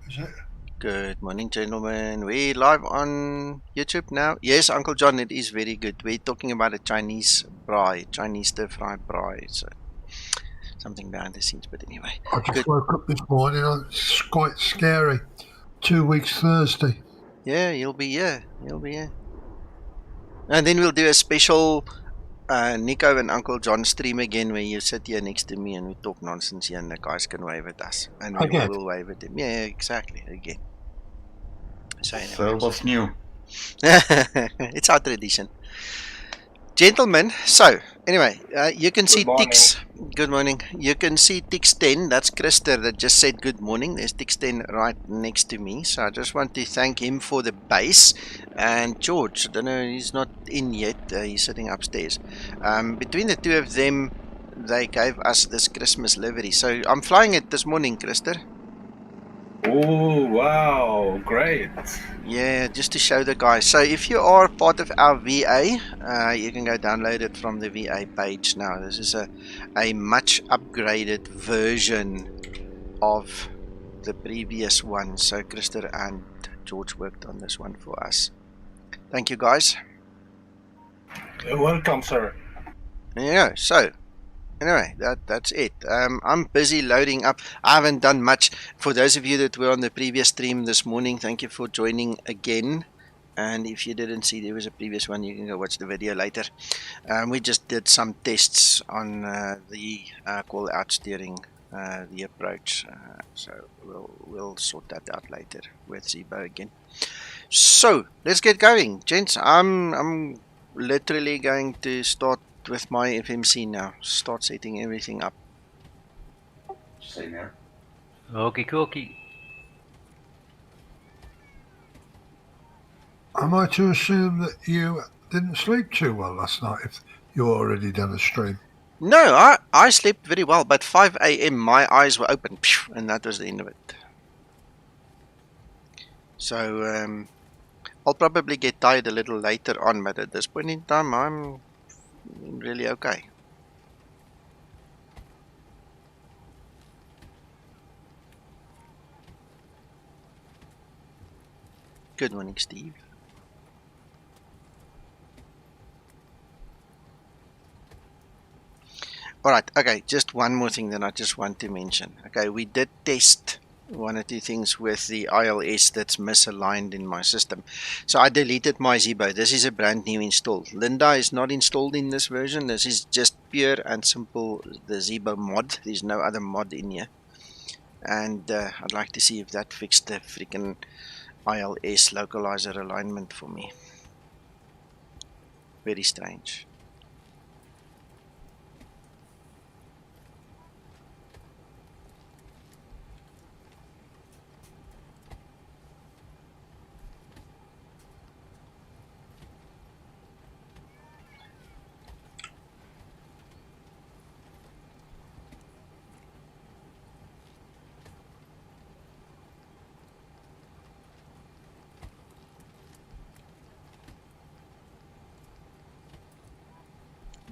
Is it? Good morning, gentlemen. We're live on YouTube now. Yes, Uncle John, it is very good. We're talking about a Chinese braai, Chinese stir-fried braai. So something behind the scenes, but anyway. I just Good. woke up this morning. It's quite scary. 2 weeks Thursday. Yeah, you'll be here. You'll be here. And then we'll do a special Nico and Uncle John stream again where you sit here next to me and we talk nonsense here and the guys can wave at us. And we Again? will wave at them. Yeah, exactly. Again. So anyway. So what's new? It's our tradition. Gentlemen, so anyway, you can see morning. Tix. Good morning. You can see Tix 10. That's Krister that just said good morning. There's Tix 10 right next to me. So I just want to thank him for the base. And George, I don't know, he's not in yet. He's sitting upstairs. Between the two of them, they gave us this Christmas livery. So I'm flying it this morning, Krister. Oh, wow, great. Yeah, just to show the guys. So if you are part of our VA, you can go download it from the VA page now. This is a much upgraded version of the previous one. So Krister and George worked on this one for us. Thank you, guys. You're welcome, sir. There you go. So anyway, that's it. I'm busy loading up. I haven't done much. For those of you that were on the previous stream this morning, thank you for joining again. And if you didn't see, there was a previous one, you can go watch the video later. We just did some tests on the call out steering, the approach. So we'll sort that out later with Zibo again. So let's get going, gents. I'm literally going to start with my FMC now. Start setting everything up. Same here. Okie Am I to assume that you didn't sleep too well last night if you already done a stream? No, I slept very well, but 5 a.m. my eyes were open, and that was the end of it. So I'll probably get tired a little later on, but at this point in time, I'm really okay. Good morning, Steve. Alright, okay, just one more thing that I just want to mention. Okay, we did test one or two things with the ILS that's misaligned in my system. So I deleted my Zibo. This is a brand new install. Linda is not installed in this version. This is just pure and simple the Zibo mod. There's no other mod in here. And I'd like to see if that fixed the freaking ILS localizer alignment for me. Very strange.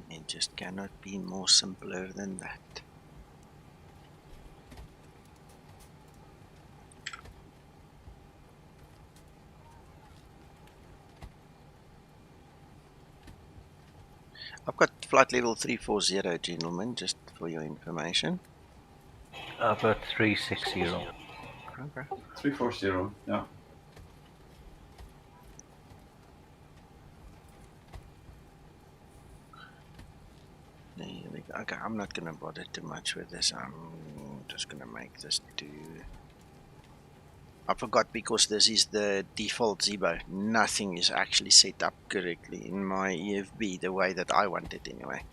It just cannot be more simpler than that. I've got flight level 340, gentlemen, just for your information. I've got 360. Okay. 340, yeah. Okay, I'm not going to bother too much with this. I'm just going to make this do... I forgot because this is the default Zibo. Nothing is actually set up correctly in my EFB the way that I want it anyway.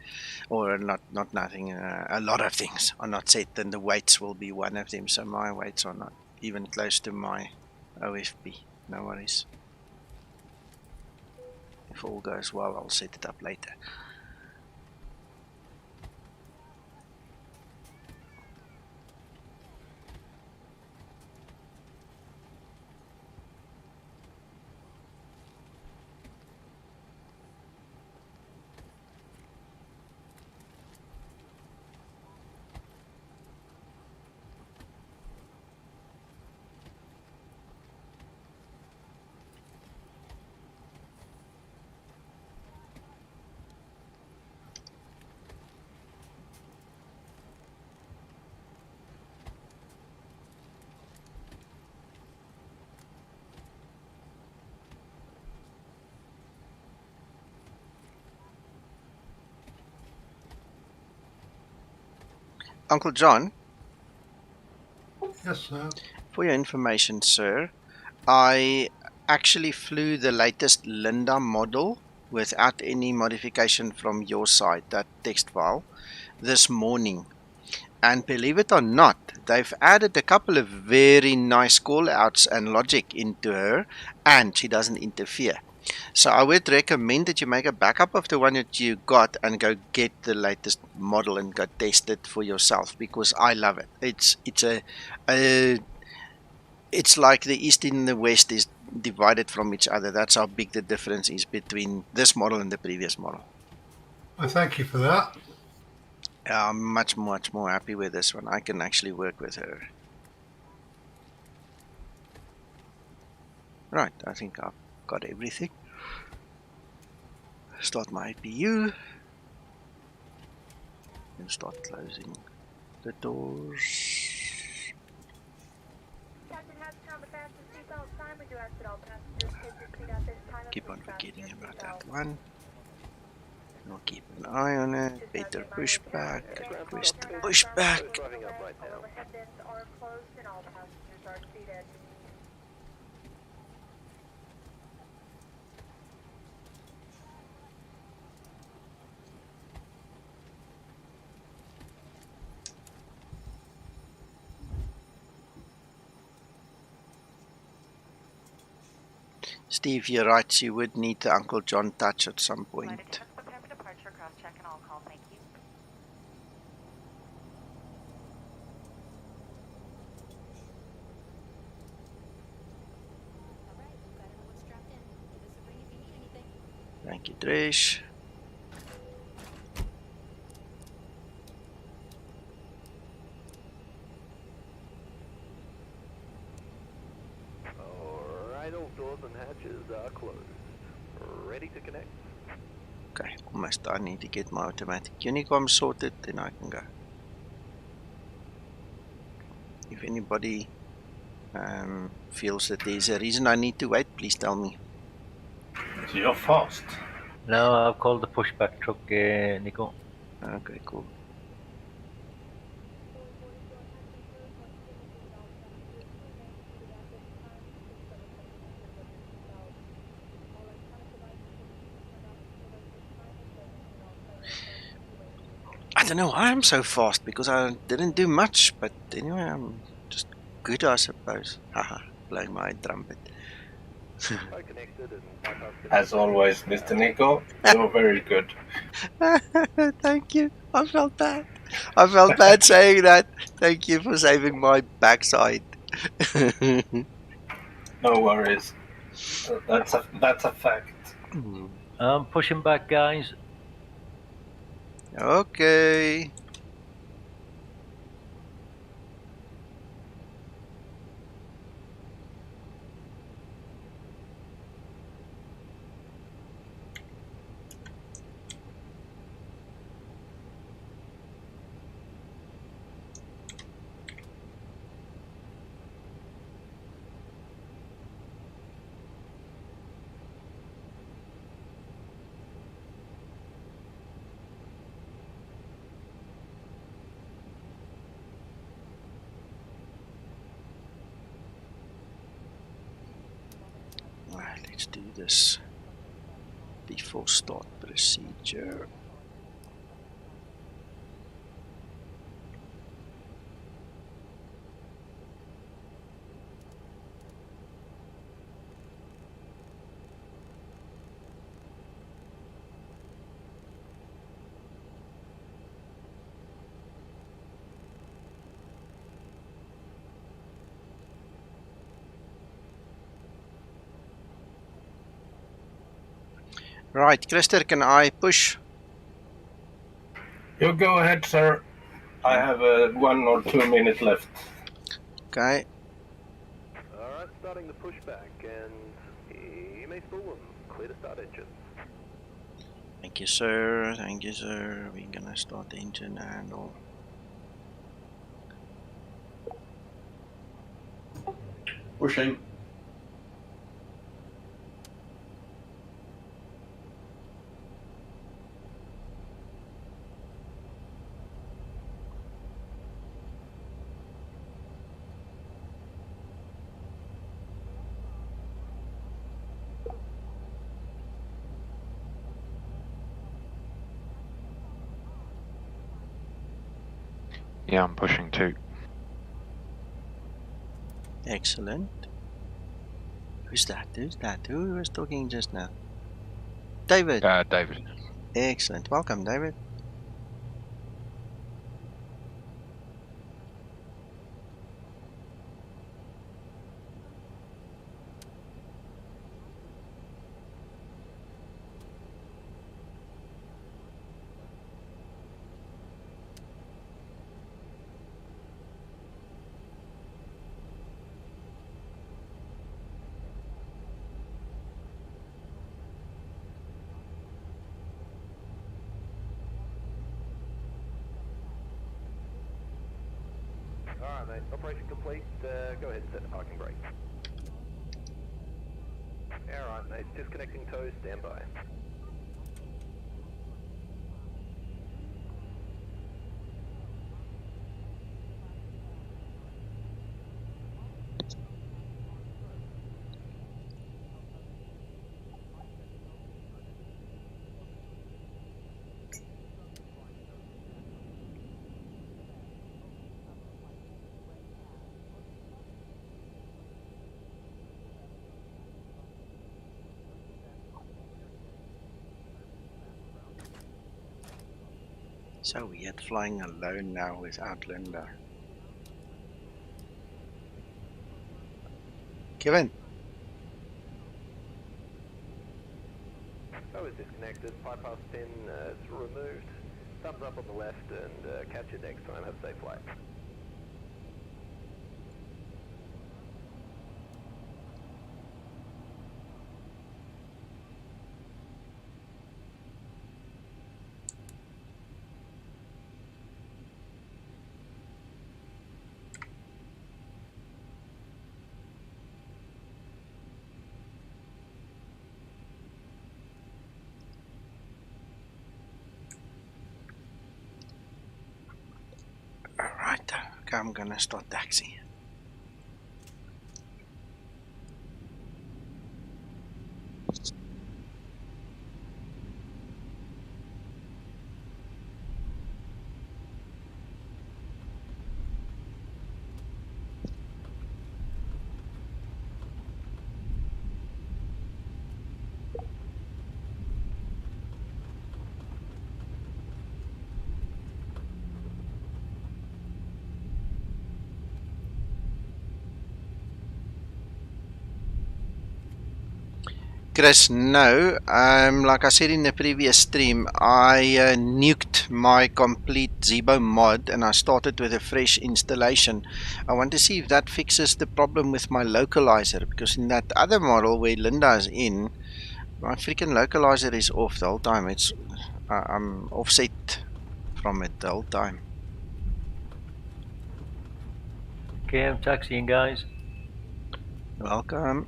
Or not nothing, a lot of things are not set, and the weights will be one of them. So my weights are not even close to my OFB. No worries. If all goes well, I'll set it up later. Uncle John, Yes, sir. for your information, sir, I actually flew the latest Linda model without any modification from your side, that text file, this morning. And believe it or not, they've added a couple of very nice call outs and logic into her, and she doesn't interfere. So I would recommend that you make a backup of the one that you got and go get the latest model and go test it for yourself, because I love it. It's like the East and the West is divided from each other. That's how big the difference is between this model and the previous model. Well, thank you for that. I'm much more happy with this one. I can actually work with her. Right, I think I've got everything. Start my APU and start closing the doors. Keep on forgetting about that one. We'll keep an eye on it. Better pushback. Request the pushback. Steve, you're right. You would need the Uncle John touch at some point. Thank you, Trish. Alright, all doors and hatches are closed. Ready to connect. Okay, almost. I need to get my automatic Unicom sorted, then I can go. If anybody feels that there's a reason I need to wait, please tell me. So you're fast. No, I've called the pushback truck, Nico. Okay, cool. I don't know why I'm so fast, because I didn't do much, but anyway, I'm just good, I suppose. Haha, blowing my trumpet. As always, Mr. Nico, you're very good. Thank you. I felt bad. I felt bad saying that. Thank you for saving my backside. No worries. That's a fact. I'm pushing back, guys. Okay. Alright, let's do this. Before start procedure. Right, Christer, can I push? You go ahead, sir. I have 1 or 2 minutes left. Okay. Alright, starting the pushback, and you may spool them. Clear to start engine. Thank you, sir. Thank you, sir. We're gonna start the engine handle. Pushing. Yeah, I'm pushing 2. Excellent. Who's that? Who's that? Who was talking just now? David. David. Excellent. Welcome, David. Alright, mate. Operation complete. Go ahead and set the parking brake. Alright, mate. Disconnecting toes. Stand by. So weird flying alone now without Linda. Kevin. Tow is disconnected. 5 past 10 is removed. Thumbs up on the left and catch you next time. Have a safe flight. Alright, okay, I'm gonna start taxi. Chris, no. Like I said in the previous stream, I nuked my complete Zibo mod and I started with a fresh installation. I want to see if that fixes the problem with my localizer, because in that other model where Linda is in, my freaking localizer is off the whole time. I'm offset from it the whole time. Okay, I'm taxiing, guys. Welcome.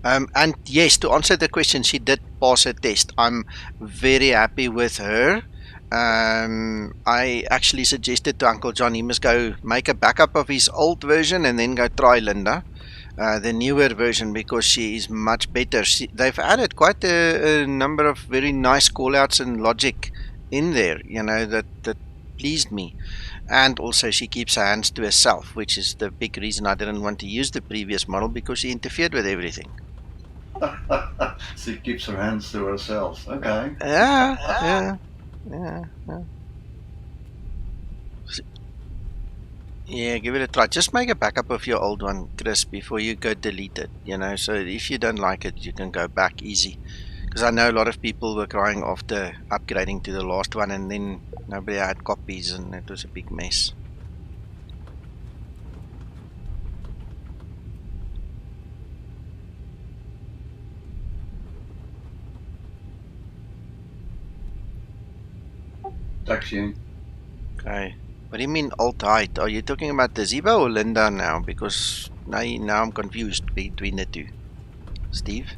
And yes, to answer the question, she did pass a test. I'm very happy with her. I actually suggested to Uncle John he must go make a backup of his old version and then go try Linda, the newer version, because she is much better. They've added quite a number of very nice callouts and logic in there, you know, that pleased me. And also she keeps her hands to herself, which is the big reason I didn't want to use the previous model, because she interfered with everything. She keeps her hands to herself. Okay. Yeah. Yeah, give it a try. Just make a backup of your old one, Chris, before you go delete it, you know, so if you don't like it, you can go back easy. Because I know a lot of people were crying after upgrading to the last one and then nobody had copies and it was a big mess. Taxiing. Okay. What do you mean alt height? Are you talking about the Zibo or Linda now? Because now I'm confused between the two. Steve?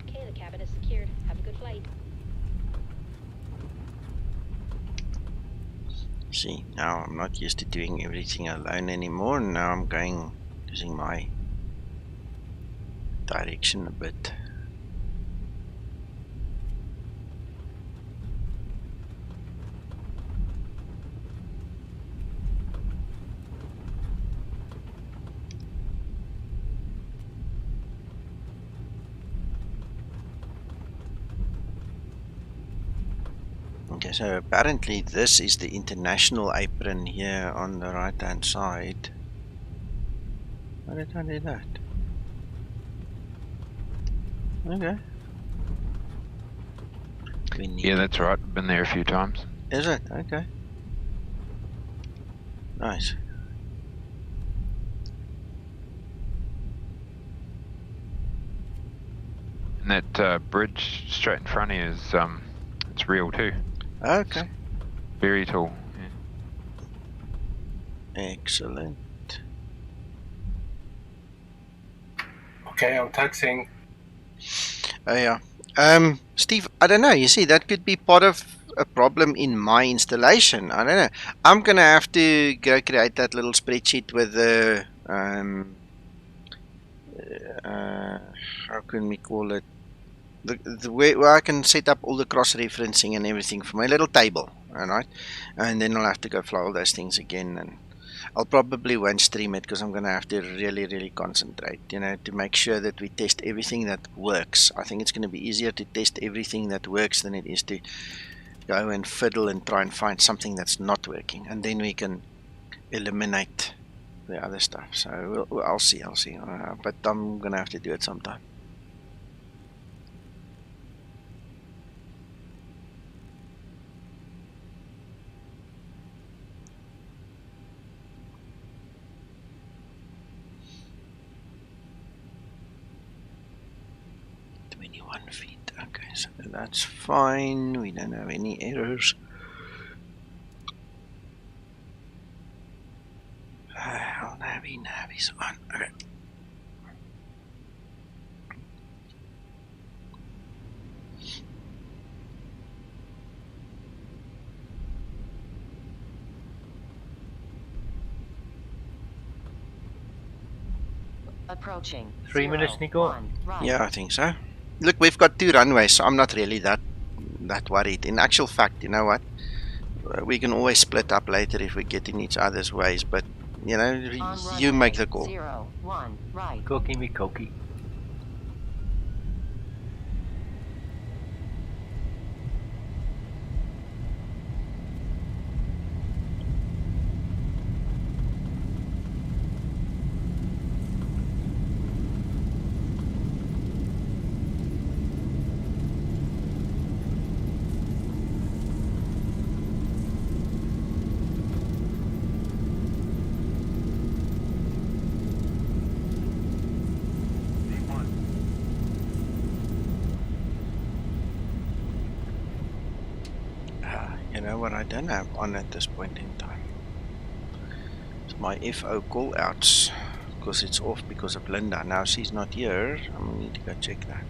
Canada cabin is secured. Have a good flight. See, now I'm not used to doing everything alone anymore. Now I'm going using my direction a bit. Okay, so apparently this is the international apron here on the right hand side. Why did I do that? Okay. We need Yeah, that's right. Been there a few times. Is it? Okay. Nice. And that bridge straight in front of you is it's real too. Okay. Very tall. Yeah. Excellent. Okay, I'm taxiing. Oh yeah. Steve, I don't know. You see, that could be part of a problem in my installation. I don't know. I'm gonna have to go create that little spreadsheet with the how can we call it? The way where I can set up all the cross-referencing and everything for my little table, alright? And then I'll have to go fly all those things again, and I'll probably won't stream it because I'm gonna have to really concentrate, you know, to make sure that we test everything that works. I think it's gonna be easier to test everything that works than it is to go and fiddle and try and find something that's not working, and then we can eliminate the other stuff. So I'll see. But I'm gonna have to do it sometime. Feet. Okay, so that's fine. We don't have any errors. I'll navies on. Okay. Approaching. 3 minutes, Nico. Right. Yeah, I think so. Look, we've got 2 runways, so I'm not really that worried. In actual fact, you know what? We can always split up later if we get in each other's ways, but you know, you make the call. 0, 1, right. Cookie me cookie. You know what I don't have on at this point in time? It's my FO call outs, because it's off because of Linda. Now she's not here. I'm gonna need to go check that.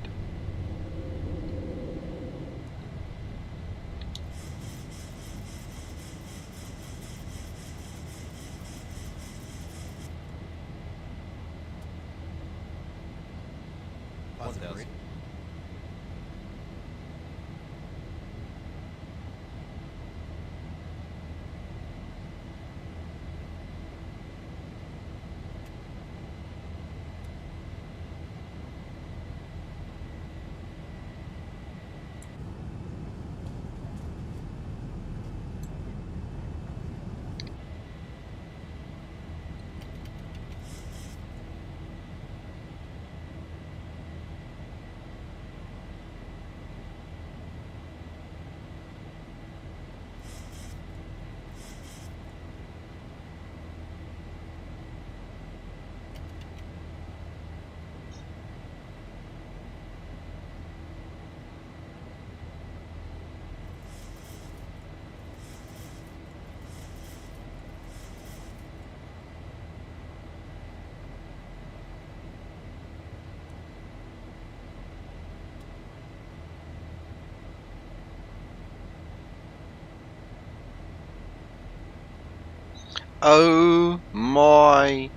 Oh my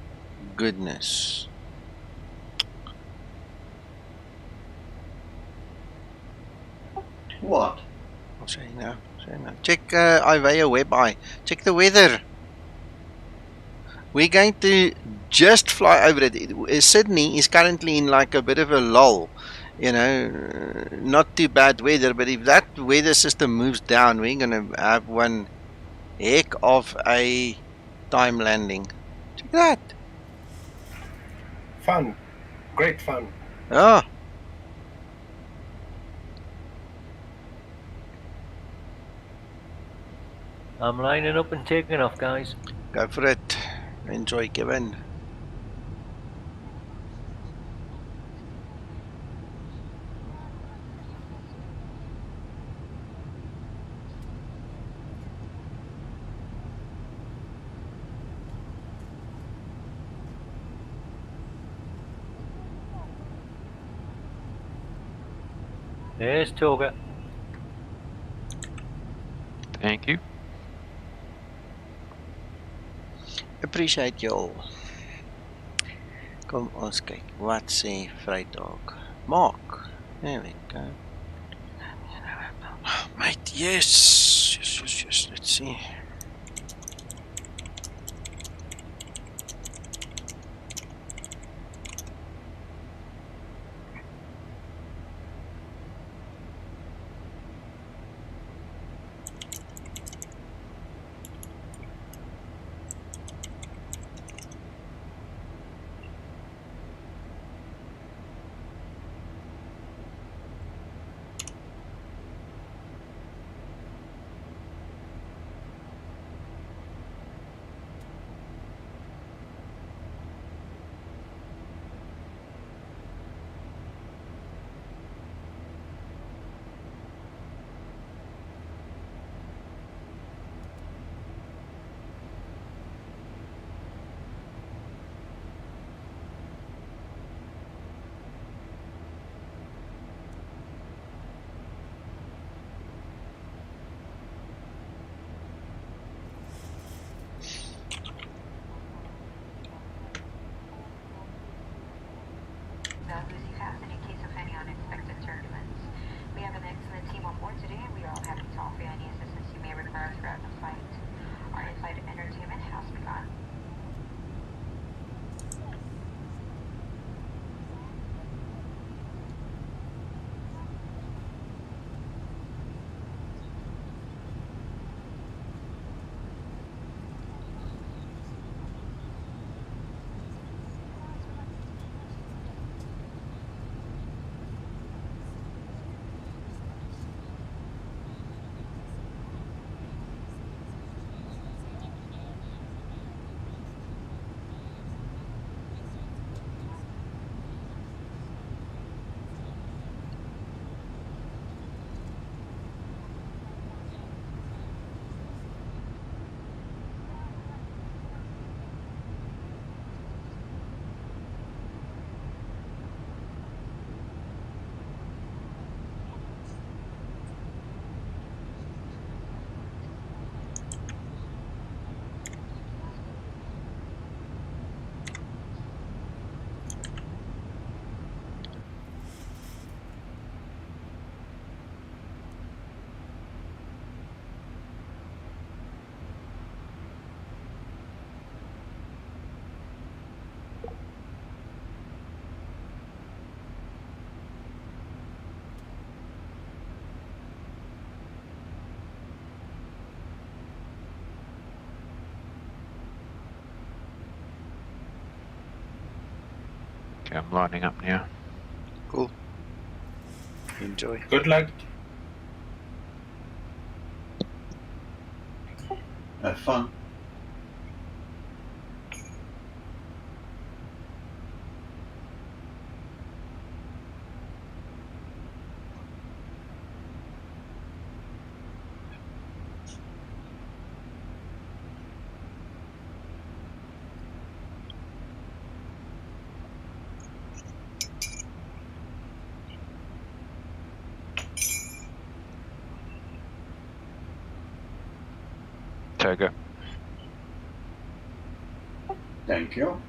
goodness. What? I'll show you now. Check Ivea Web Eye. Check the weather. We're going to just fly over it. Sydney is currently in like a bit of a lull. You know, not too bad weather, but if that weather system moves down, we're going to have one heck of a time landing. Check that. Fun. Great fun. Oh, I'm lining up and taking off, guys. go for it. Enjoy, Kevin. There's Toga. Thank you. Appreciate you all. Kom ons kyk. Wat sê Vrydag? Mark. There we go. Mate, yes. Yes. Let's see. Lucy fast in case of any unexpected turbulence. We have an excellent team on board today, and we are all happy to offer you any assistance you may require throughout the flight. Our in-flight entertainment has begun. Okay, I'm lining up now. Cool. Enjoy. Good luck. Have fun. Toga. Thank you.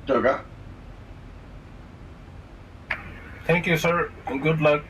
Sugar. Thank you, sir, and good luck.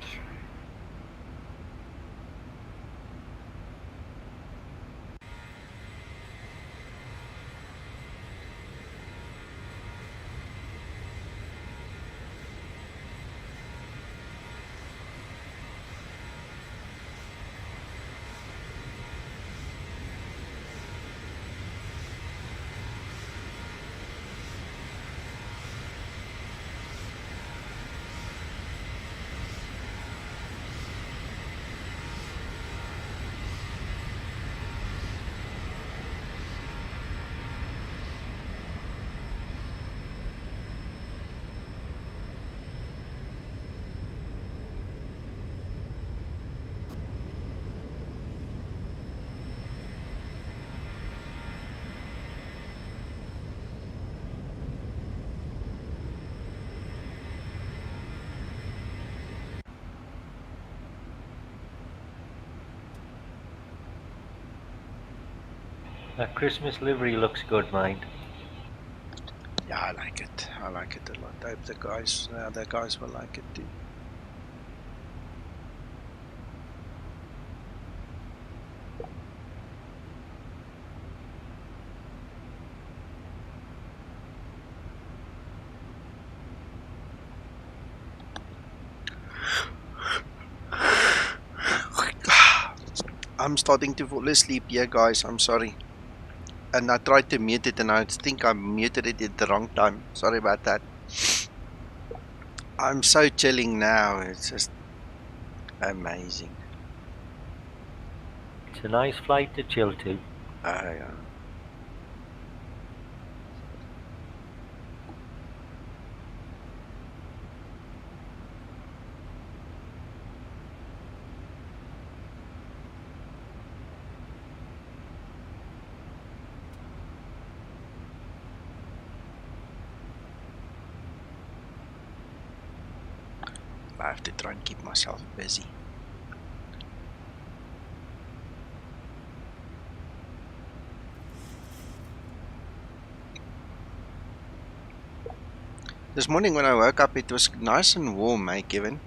That Christmas livery looks good, mind. Yeah, I like it. I like it a lot. I hope the guys will like it too. I'm starting to fall asleep here, guys. I'm sorry. And I tried to mute it and I think I muted it at the wrong time. Sorry about that. I'm so chilling now. It's just amazing. It's a nice flight to chill to. Yeah. I have to try and keep myself busy. This morning when I woke up, it was nice and warm, Kevin.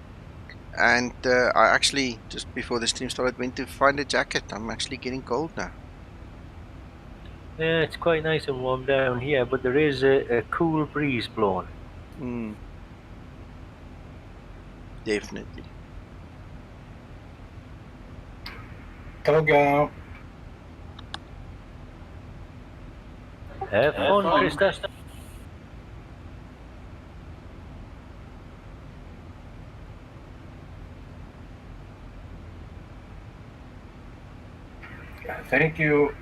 And I actually, just before the stream started, went to find a jacket. I'm actually getting cold now. Yeah, it's quite nice and warm down here, but there is a cool breeze blowing. Definitely. Go. Have fun, Krista. Thank you.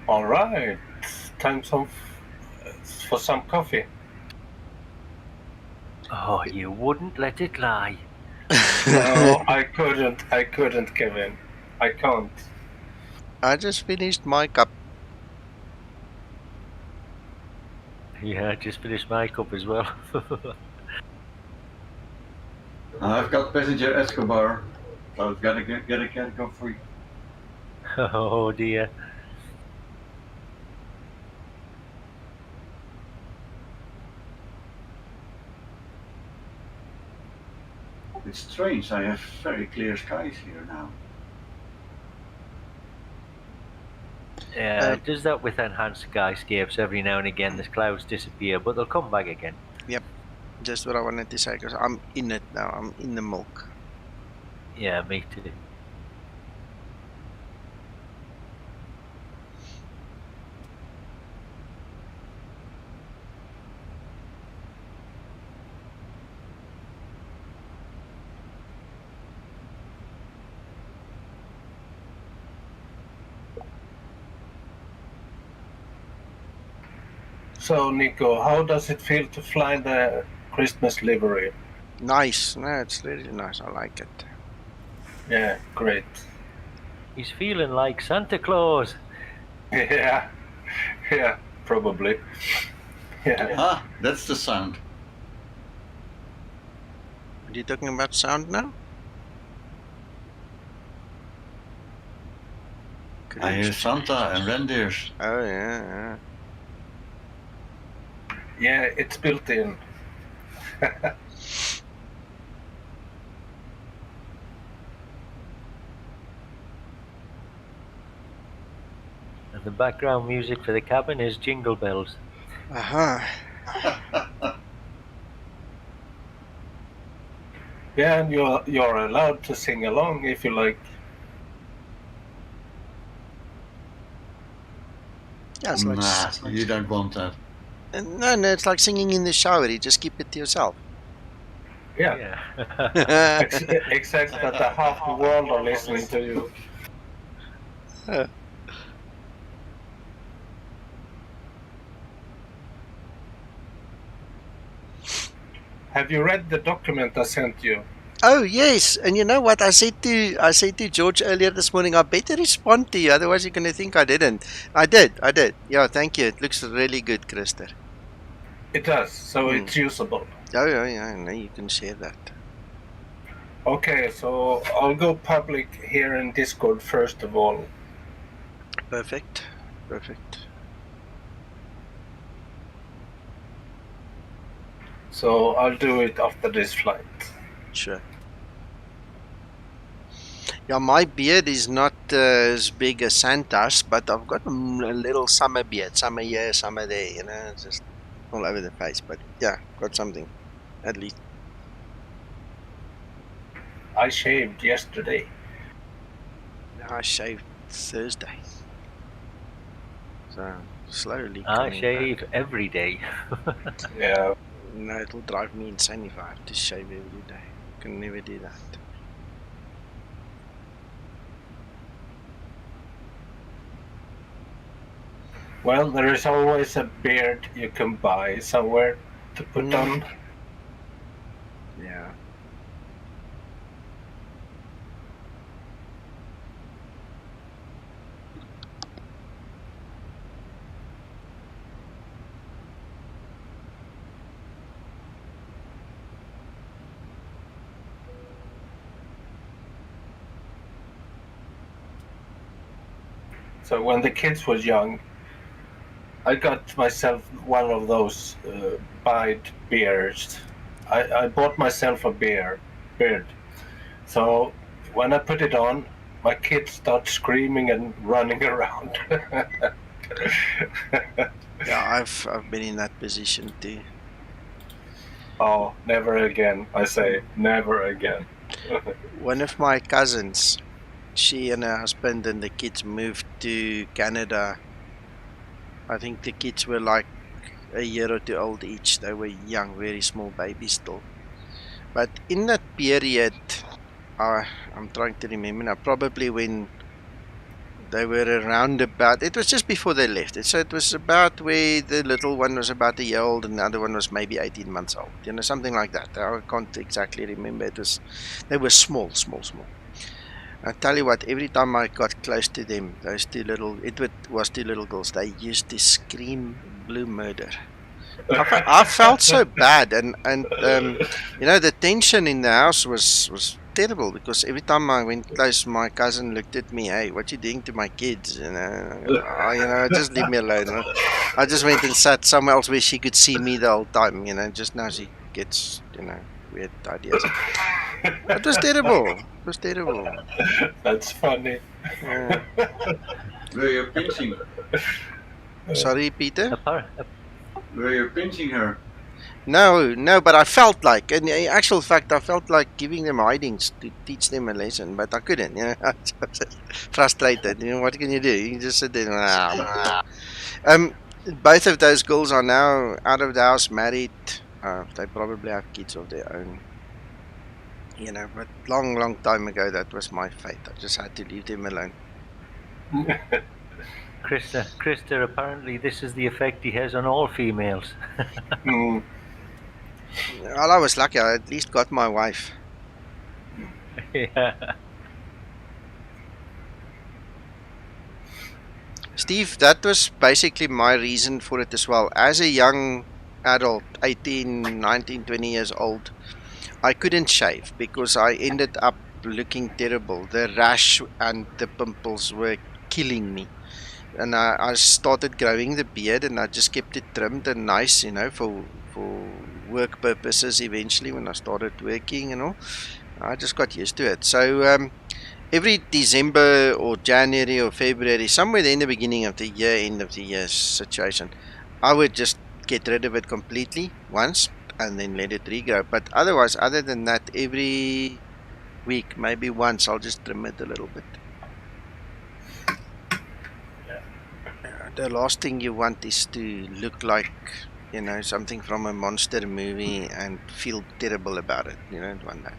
All right. Time for some coffee. Oh, you wouldn't let it lie. No, I couldn't, Kevin. I can't. I just finished my cup. Yeah, I just finished my cup as well. I've got passenger Escobar, so it's gotta go free. Oh dear. It's strange, I have very clear skies here now. Yeah, it does that with enhanced skyscapes. Every now and again, the clouds disappear, but they'll come back again. Yep, just what I wanted to say, because I'm in it now. I'm in the milk. Yeah, me too. So, Nico, how does it feel to fly the Christmas livery? Nice. No, it's really nice. I like it. Yeah, great. He's feeling like Santa Claus. Yeah, probably. Yeah. Ah, that's the sound. Are you talking about sound now? I hear Santa and reindeers. Oh, yeah. Yeah, it's built in. And the background music for the cabin is Jingle Bells. Uh-huh. Yeah, and you're allowed to sing along if you like. Yeah, it's like Nah, you don't want that. no, it's like singing in the shower. You just keep it to yourself. Yeah. Yeah. Except that the half the world are listening to you. Have you read the document I sent you? Oh yes, and you know what I said to George earlier this morning? I better respond to you, otherwise you're gonna think I didn't. I did. Yeah, thank you. It looks really good, Krister. It does, so it's usable. Oh yeah, no, you can share that. Okay, so I'll go public here in Discord first of all. Perfect. So I'll do it after this flight. Sure. Yeah, my beard is not as big as Santa's, but I've got a little summer beard. Summer here, summer there, you know, just all over the face. But yeah, got something, at least. I shaved yesterday. I shaved Thursday. So, slowly I coming shave back. every day. Yeah. No, it'll drive me insane if I have to shave every day. Can never do that. Well, there is always a beard you can buy somewhere to put on. Yeah. So when the kids was young, I got myself one of those dyed beards. I bought myself a beard. So when I put it on, my kids start screaming and running around. Yeah, I've been in that position too. Oh, never again. I say never again. One of my cousins, she and her husband and the kids moved to Canada. I think the kids were like a year or two old each. They were young, very small babies still. But in that period, I'm trying to remember now, probably when They were around about, it was just before they left. So it was about where the little one was about a year old and the other one was maybe 18 months old. You know, something like that. I can't exactly remember. They were small. I tell you what, every time I got close to them, those two little girls, they used to scream blue murder. I felt so bad, and you know, the tension in the house was terrible because every time I went close, my cousin looked at me. Hey, what you doing to my kids? You know, just leave me alone. I just went and sat somewhere else where she could see me the whole time. You know, just now she gets, you know, weird ideas. It was terrible. It was terrible. That's funny. Yeah. Were you pinching? Sorry, Peter. Were you pinching her? No, but I felt like, in actual fact, I felt like giving them hidings to teach them a lesson, but I couldn't, you know, I was just frustrated, you know, what can you do? You just sit there, both of those girls are now out of the house, married, they probably have kids of their own, you know, but long time ago, that was my fate, I just had to leave them alone. Krista, apparently this is the effect he has on all females. Well, I was lucky, I at least got my wife. Yeah. Steve, that was basically my reason for it as well. As a young adult, 18, 19, 20 years old, I couldn't shave because I ended up looking terrible. The rash and the pimples were killing me. And I started growing the beard and I just kept it trimmed and nice, you know, for work purposes eventually when I started working and all. I just got used to it. So every December or January or February, somewhere in the beginning of the year, end of the year situation, I would just get rid of it completely once and then let it regrow. But otherwise, other than that, every week, maybe once, I'll just trim it a little bit. The last thing you want is to look like, you know, something from a monster movie and feel terrible about it. You don't want that.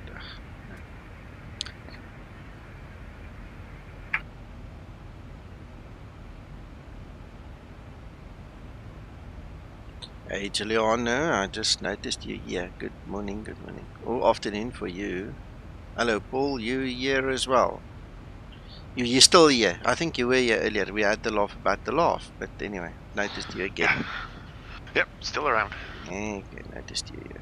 Hey Juliana, I just noticed you here. Good morning. Or afternoon for you. Hello Paul, you here as well? You're still here. I think you were here earlier. We had the laugh about the laugh. But anyway, noticed you again. Yep, still around. Okay, noticed you here.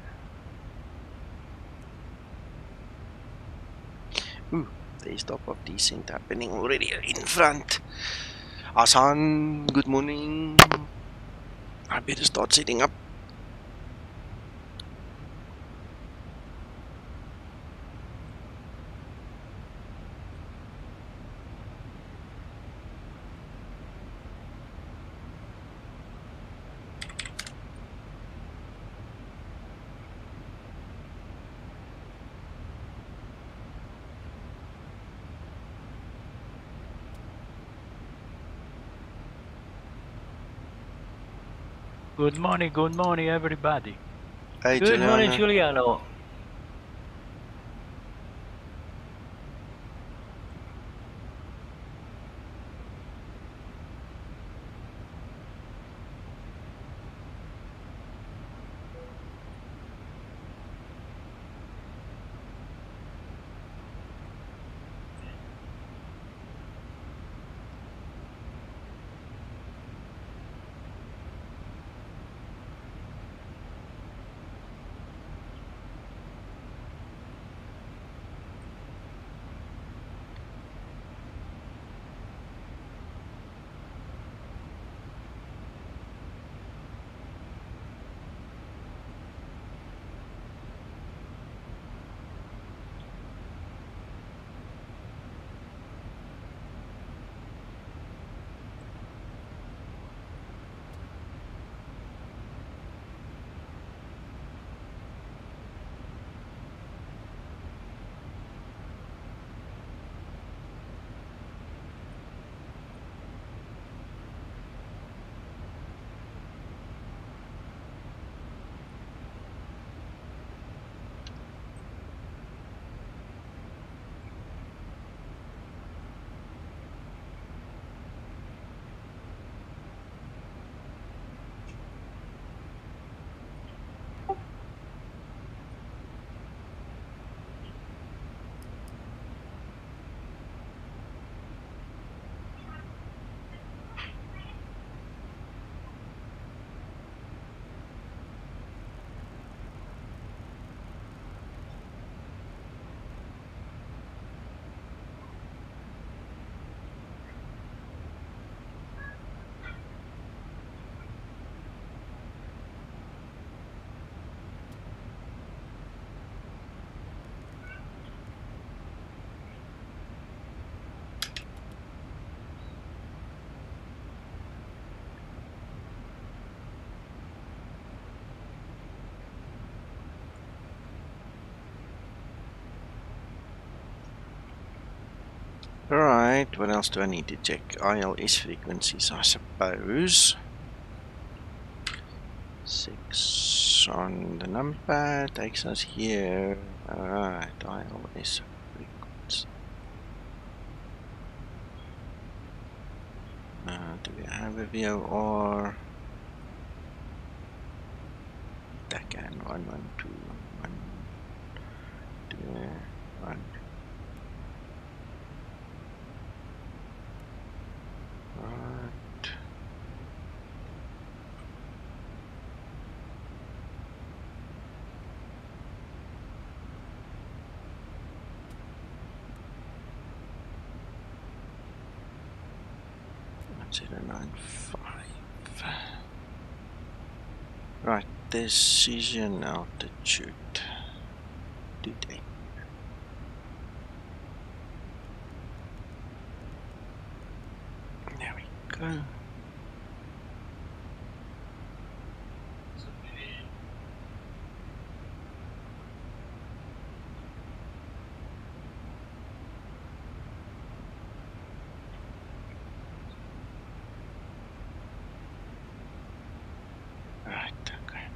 Ooh, there's stop of descent happening already in front. Hassan, good morning. I better start setting up. Good morning, everybody. Hey, Good morning, Giuliano. Right, what else do I need to check? ILS frequencies, I suppose. 6 on the number takes us here. Alright, ILS frequency. Do we have a VOR? Tacan 112 1. Right. That's 095. Right, decision altitude. Today. There we go. Right, okay.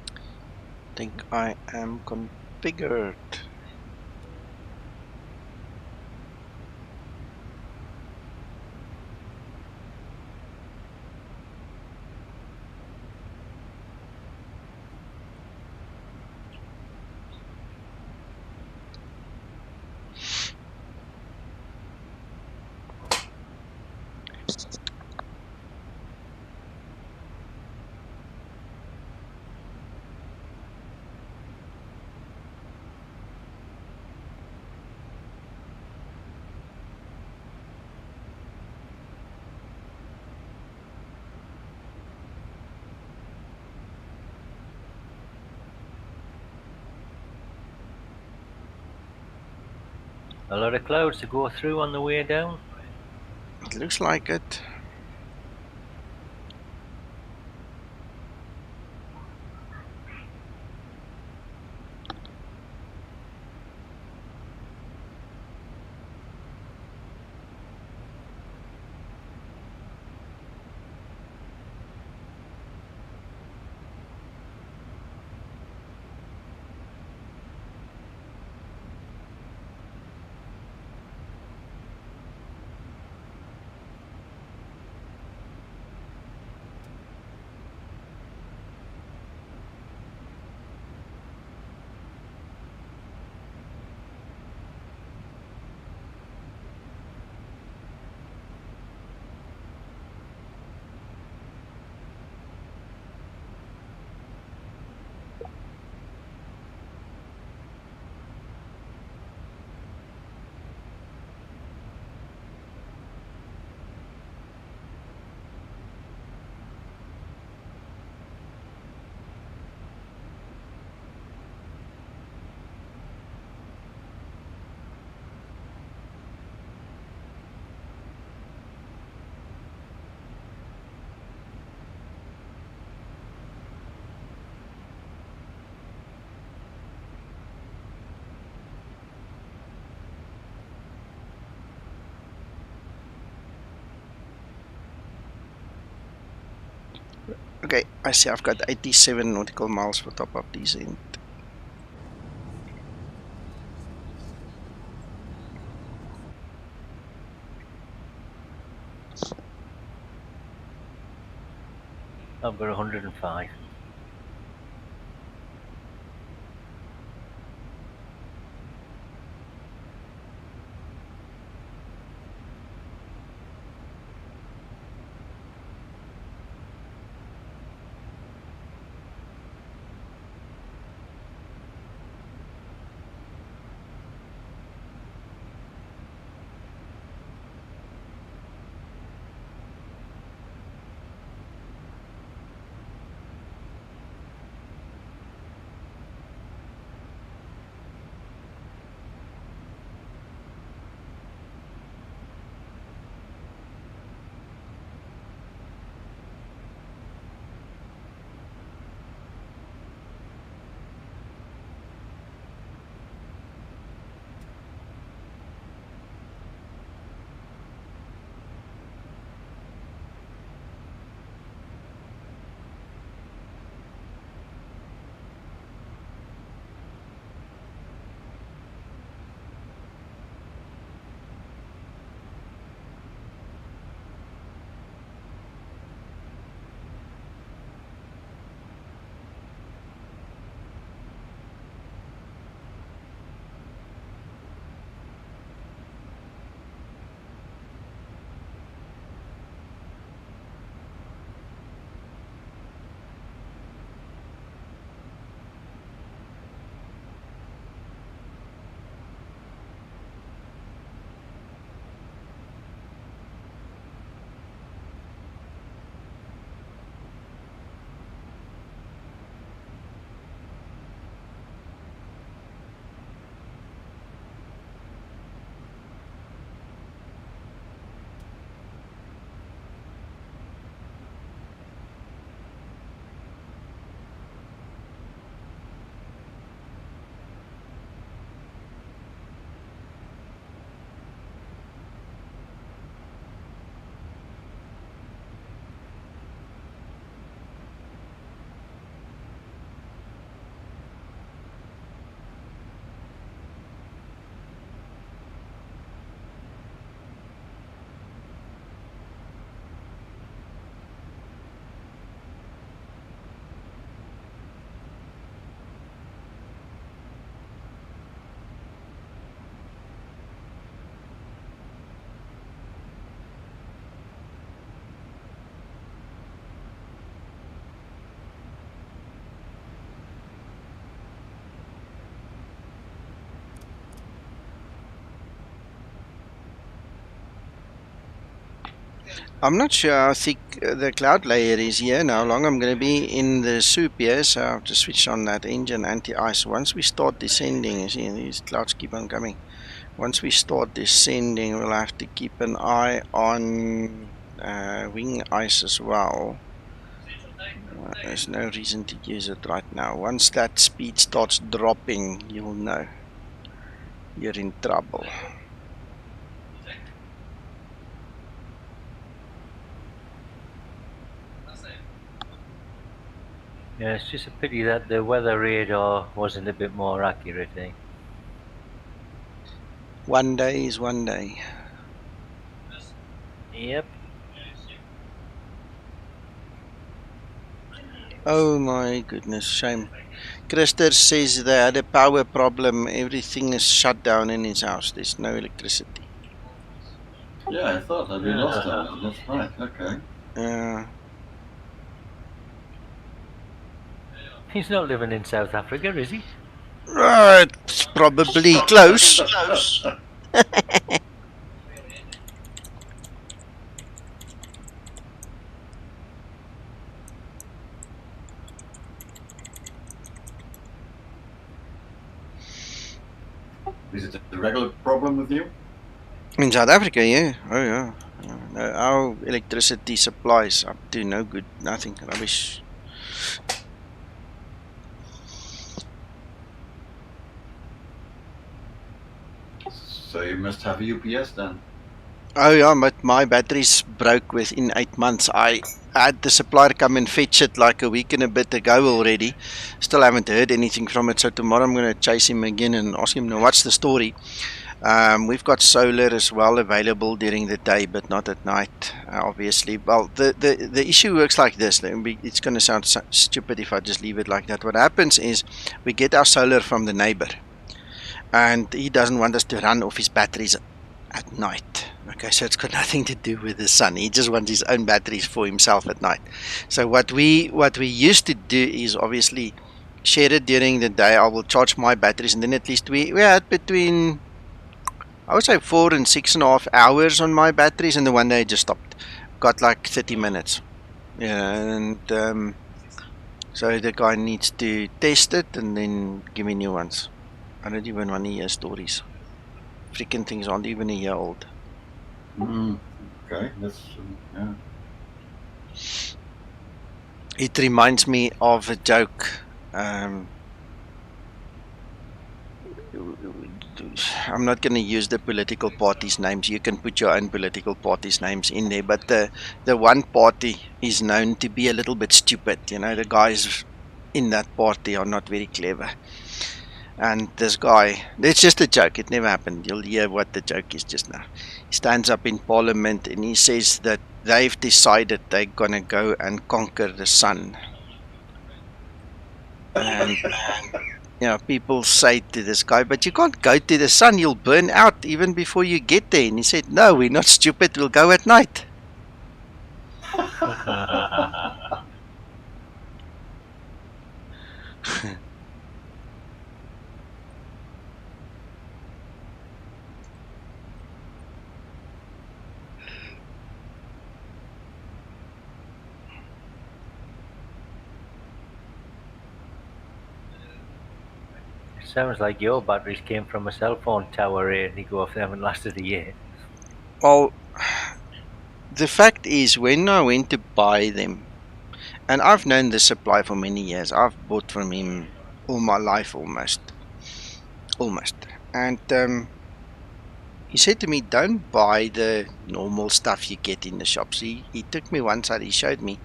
I think I am configured. A lot of clouds to go through on the way down. It looks like it. Okay, I see I've got 87 nautical miles for top up descent. I've got 105. I'm not sure how thick the cloud layer is here and how long I'm going to be in the soup here, so I have to switch on that engine anti-ice. Once we start descending, you see these clouds keep on coming. Once we start descending, we'll have to keep an eye on wing ice as well. There's no reason to use it right now. Once that speed starts dropping, you'll know you're in trouble. Yeah, it's just a pity that the weather radar wasn't a bit more accurate, eh? One day is one day. Yep. Oh my goodness, shame. Christer says they had a power problem. Everything is shut down in his house. There's no electricity. Yeah, I thought that we lost that. That's right. Okay. He's not living in South Africa, is he? It's probably close. Is it a regular problem with you? In South Africa, yeah. Oh yeah. No, our electricity supplies up to no good, nothing, rubbish. So you must have a UPS then. Oh yeah, but my batteries broke within 8 months. I had the supplier come and fetch it like a week and a bit ago already. Still haven't heard anything from it, so tomorrow I'm going to chase him again and ask him, now what's the story? We've got solar as well available during the day, but not at night, obviously. Well, the issue works like this. It's going to sound stupid if I just leave it like that. What happens is we get our solar from the neighbor, and he doesn't want us to run off his batteries at night. Okay, so it's got nothing to do with the sun. He just wants his own batteries for himself at night. So what we used to do is obviously share it during the day. I will charge my batteries, and then at least we had between, I would say, 4 and 6.5 hours on my batteries, and the one day I just stopped. Got like 30 minutes. Yeah, and so the guy needs to test it and then give me new ones. I don't even want to hear stories. Freaking things aren't even a year old. Okay, that's yeah. It reminds me of a joke. I'm not going to use the political parties' names. You can put your own political parties' names in there. But the one party is known to be a little bit stupid. You know, the guys in that party are not very clever. And this guy, it's just a joke, it never happened. You'll hear what the joke is just now. He stands up in Parliament and he says that they've decided they're going to go and conquer the sun. And you know, people say to this guy, but you can't go to the sun, you'll burn out even before you get there. And he said, no, we're not stupid, we'll go at night. Sounds like your batteries came from a cell phone tower, and they go off them and lasted a year. Well, the fact is, when I went to buy them, and I've known the supplier for many years, I've bought from him all my life almost. And he said to me, don't buy the normal stuff you get in the shops. He took me one side, he showed me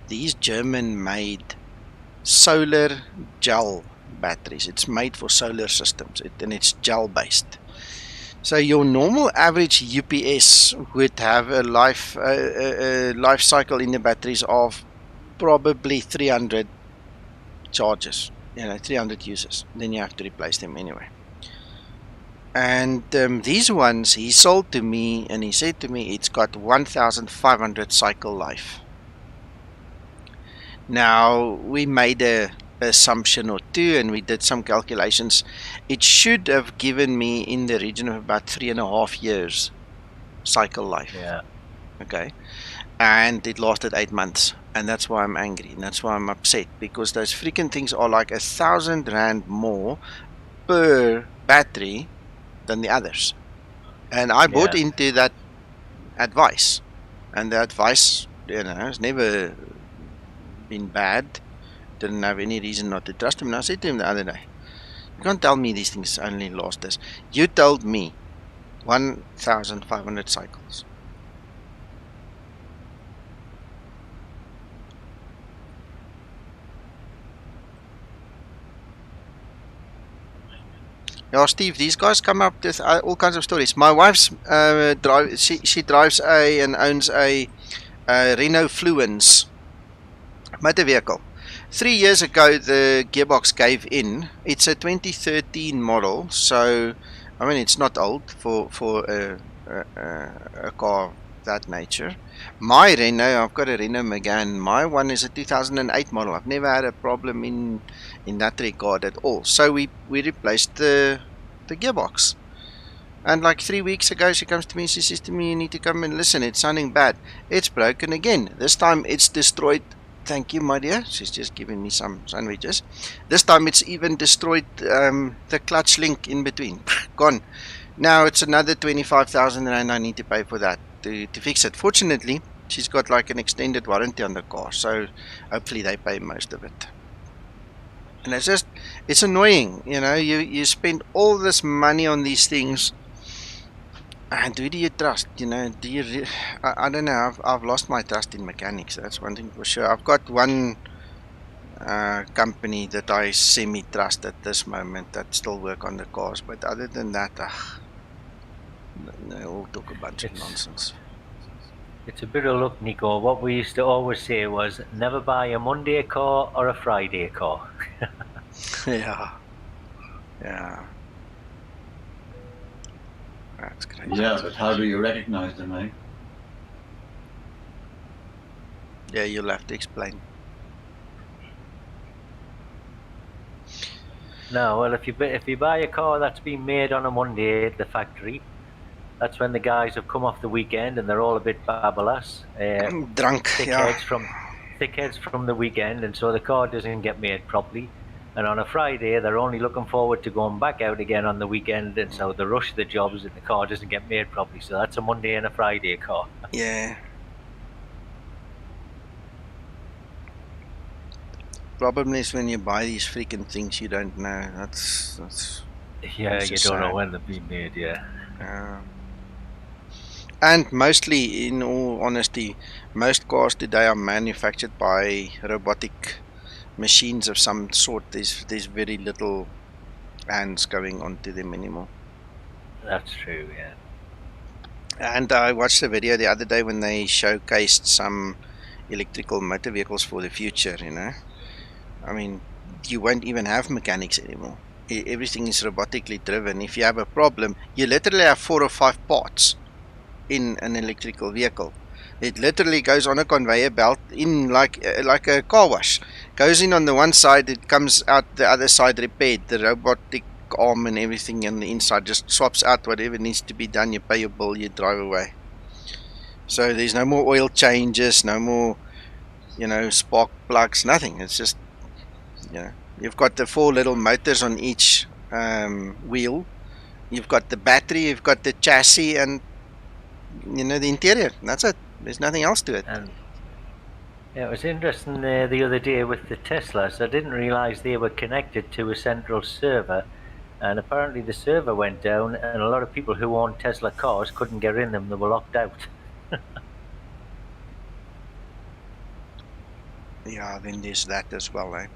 these German-made solar gel batteries. It's made for solar systems, and it's gel based. So your normal average UPS would have a life cycle in the batteries of probably 300 charges, 300 uses. Then you have to replace them anyway. And these ones he sold to me, and he said to me it's got 1,500 cycle life. Now we made a assumption or two, and we did some calculations. It should have given me in the region of about 3.5 years cycle life. Yeah. Okay, and it lasted 8 months, and that's why I'm angry, and that's why I'm upset, because those freaking things are like R1,000 more per battery than the others. And I bought into that advice, and the advice, has never been bad. Didn't have any reason not to trust him. And I said to him the other day, you can't tell me these things only last this. You told me 1,500 cycles. Yeah, Steve, these guys come up with all kinds of stories. My wife's she drives and owns a Renault Fluence motor vehicle. 3 years ago, the gearbox gave in. It's a 2013 model, so I mean it's not old for a car of that nature. My Renault, I've got a Renault Megane. My one is a 2008 model. I've never had a problem in that regard at all. So we replaced the gearbox. And like 3 weeks ago, she comes to me and she says to me, you need to come and listen. It's sounding bad. It's broken again. This time it's destroyed. Thank you, my dear. She's just giving me some sandwiches. This time it's even destroyed the clutch link in between. Gone. Now it's another 25,000 rand I need to pay for that to fix it. Fortunately, she's got like an extended warranty on the car, so hopefully they pay most of it. And it's annoying, you spend all this money on these things, and who do you trust? Do you? I don't know. I've lost my trust in mechanics. That's one thing for sure. I've got one company that I semi-trust at this moment that still work on the cars, but other than that, they all talk a bunch of nonsense. It's a bit of luck, Nico. What we used to always say was never buy a Monday car or a Friday car. Yeah. That's great. Yeah, but how do you recognize them, eh? Yeah, you'll have to explain. No, well, if you buy a car that's been made on a Monday at the factory, that's when the guys have come off the weekend and they're all a bit babblers, drunk, thickheads from the weekend, and so the car doesn't get made properly. And on a Friday, they're only looking forward to going back out again on the weekend, and so they rush the jobs and the car doesn't get made properly. So that's a Monday and a Friday car. Yeah. Problem is when you buy these freaking things you don't know. That's yeah, you don't know when they've been made. Yeah. And mostly, in all honesty, most cars today are manufactured by robotic machines of some sort. There's very little hands going onto them anymore. That's true, yeah. And I watched a video the other day when they showcased some electrical motor vehicles for the future, I mean, you won't even have mechanics anymore. Everything is robotically driven. If you have a problem, you literally have 4 or 5 parts in an electrical vehicle. It literally goes on a conveyor belt in like a car wash. Goes in on the one side, it comes out the other side repaired. The robotic arm and everything on the inside just swaps out whatever needs to be done. You pay your bill, you drive away. So there's no more oil changes, no more, spark plugs, nothing. It's just, you've got the 4 little motors on each wheel. You've got the battery, you've got the chassis, and the interior. That's it. There's nothing else to it. And yeah, it was interesting the other day with the Teslas. I didn't realize they were connected to a central server, and apparently the server went down, and a lot of people who own Tesla cars couldn't get in them. They were locked out. Yeah, then there's that as well, eh?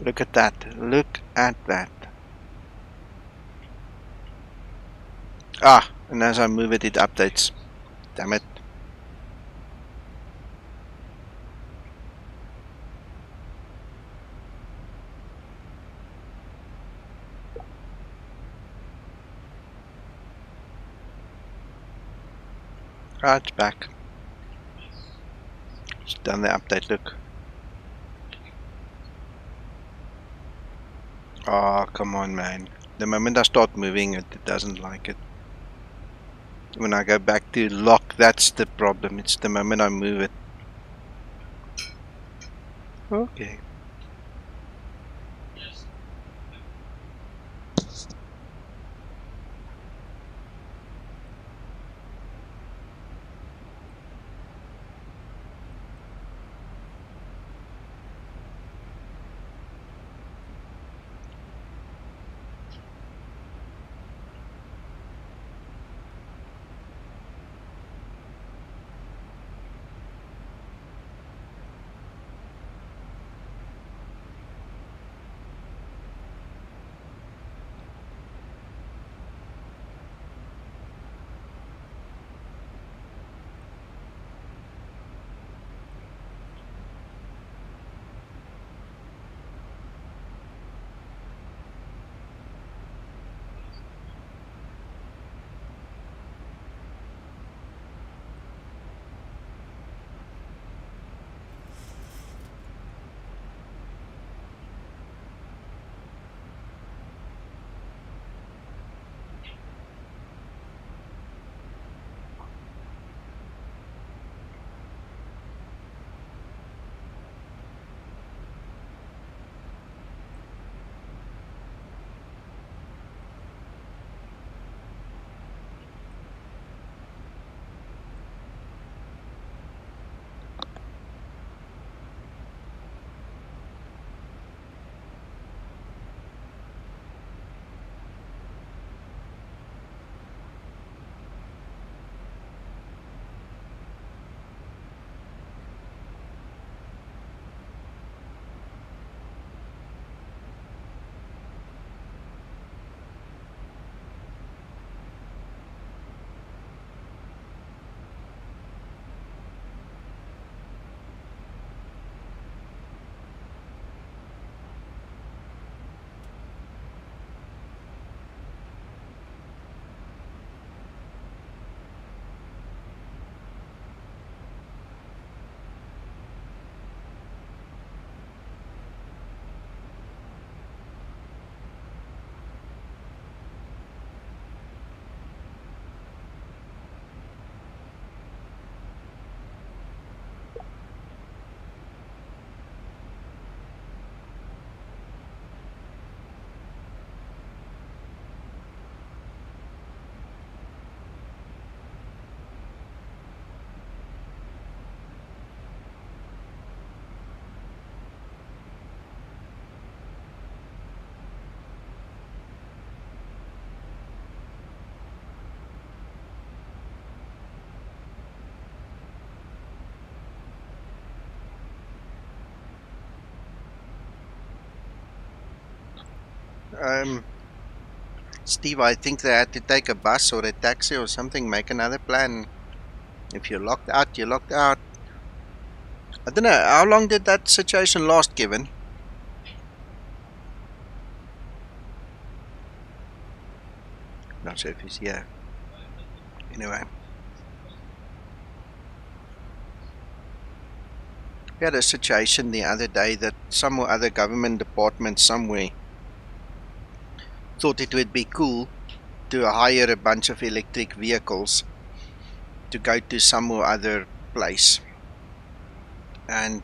Look at that. Look at that. Ah, and as I move it, it updates. Damn it. Ah, it's back. It's done the update, look. Oh, come on, man. The moment I start moving it, it doesn't like it. When I go back to lock, that's the problem. It's the moment I move it. Okay. Steve, I think they had to take a bus or a taxi or something, make another plan. If you're locked out, you're locked out. I don't know, how long did that situation last, Kevin? Not sure if he's here. Anyway. We had a situation the other day that some other government department somewhere thought it would be cool to hire a bunch of electric vehicles to go to some or other place. And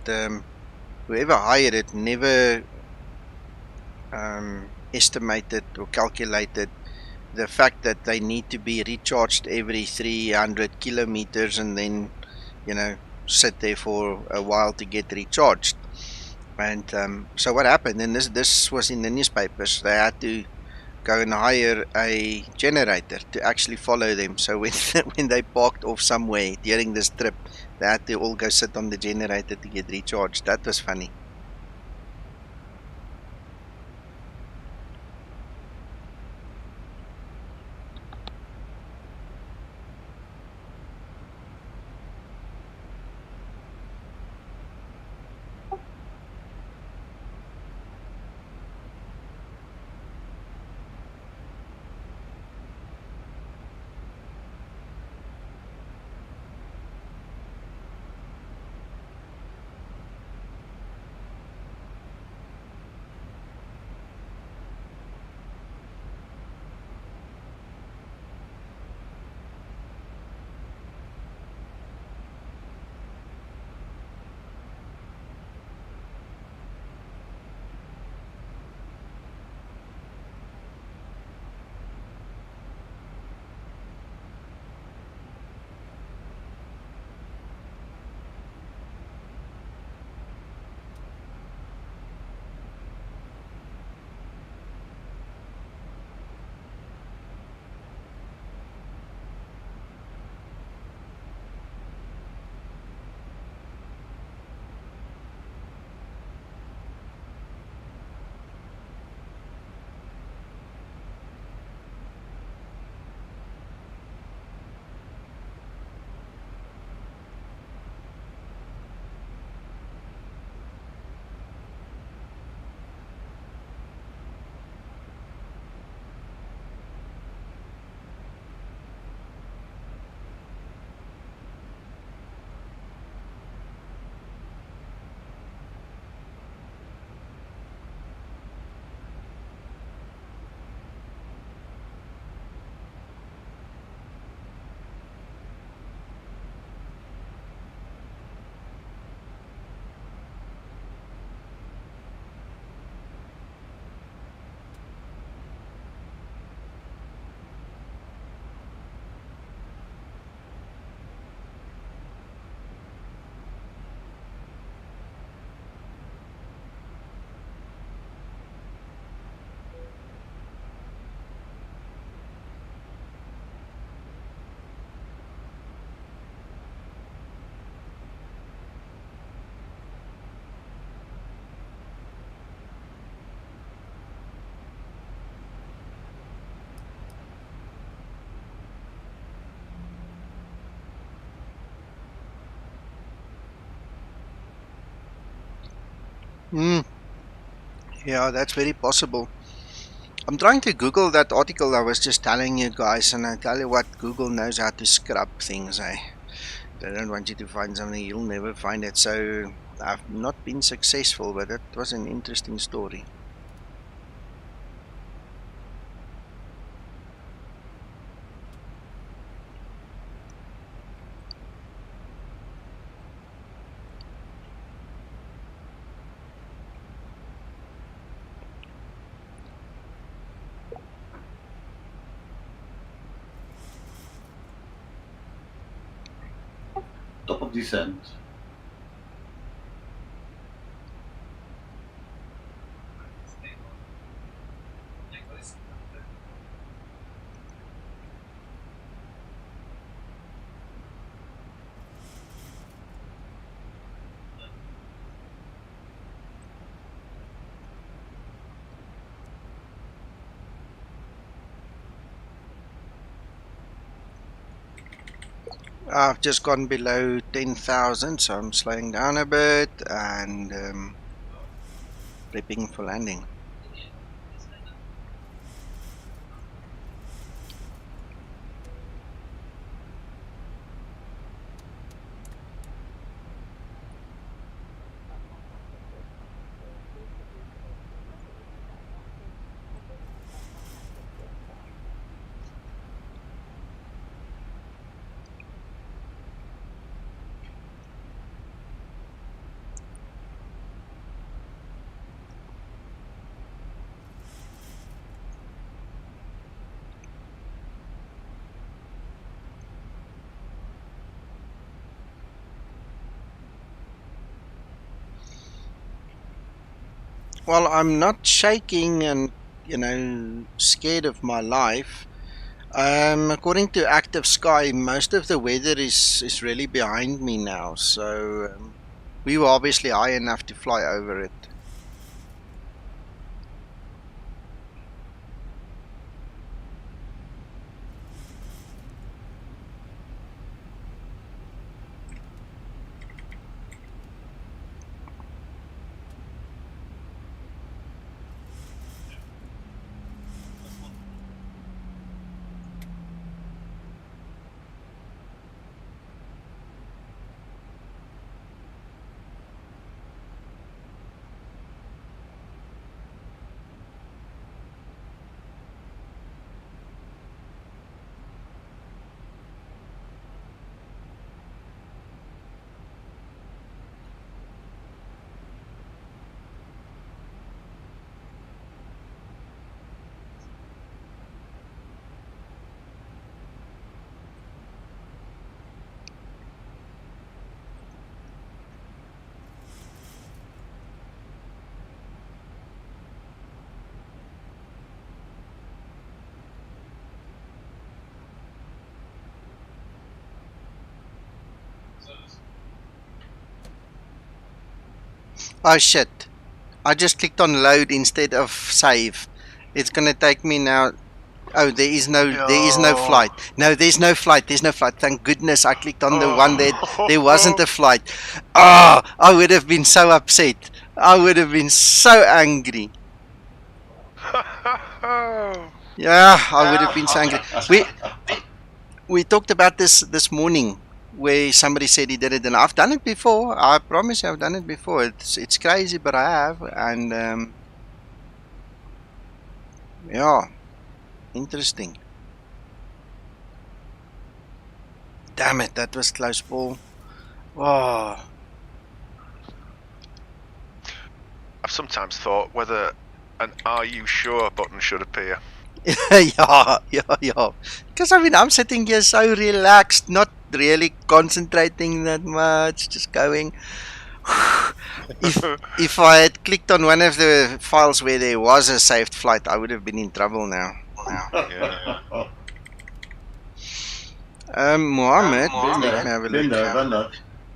whoever hired it never estimated or calculated the fact that they need to be recharged every 300 kilometers and then, you know, sit there for a while to get recharged. And so what happened, and this was in the newspapers, they had to go and hire a generator to actually follow them. So when they parked off somewhere during this trip, they had to all go sit on the generator to get recharged. That was funny. Yeah, that's very possible. I'm trying to Google that article I was just telling you guys, and I tell you what, Google knows how to scrub things, eh? They don't want you to find something, you'll never find it. So I've not been successful, but that was an interesting story. Top of descent. I've just gone below 10,000, so I'm slowing down a bit and prepping for landing. Well, I'm not shaking and, scared of my life. According to Active Sky, most of the weather is really behind me now, so we were obviously high enough to fly over it. Oh shit, I just clicked on load instead of save. It's gonna take me now. Oh, there is no flight. No, there's no flight. Thank goodness I clicked on the one that there wasn't a flight. Oh, I would have been so upset. I would have been so angry. Yeah, I would have been so angry. We talked about this morning, where somebody said he did it, and I've done it before. I promise you, I've done it before. It's crazy, but I have, and yeah, interesting. Damn it, that was close, Paul. Oh. I've sometimes thought whether an "Are you sure" button should appear. yeah. Because I'm sitting here so relaxed, not really concentrating that much, just going. If I had clicked on one of the files where there was a saved flight, I would have been in trouble now. Yeah. Mohammed, Been let me have a Been look. there, done that.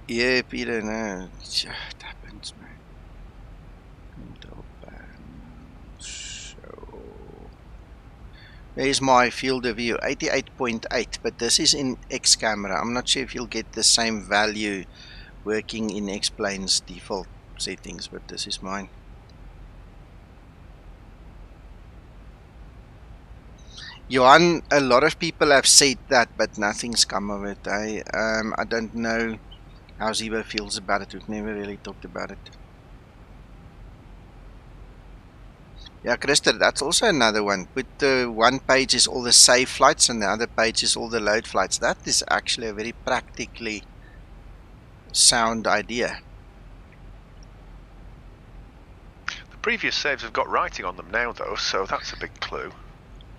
Yeah, Peter, no. It happens, man. So, there's my field of view, 88.8, but this is in X camera. I'm not sure if you'll get the same value working in X-Plane's default settings, but this is mine. Johan, a lot of people have said that, but nothing's come of it. I don't know how Zibo feels about it. We've never really talked about it. Yeah, Christer, that's also another one. Put the one page is all the save flights and the other page is all the load flights. That is actually a very practically sound idea. The previous saves have got writing on them now, though, so that's a big clue.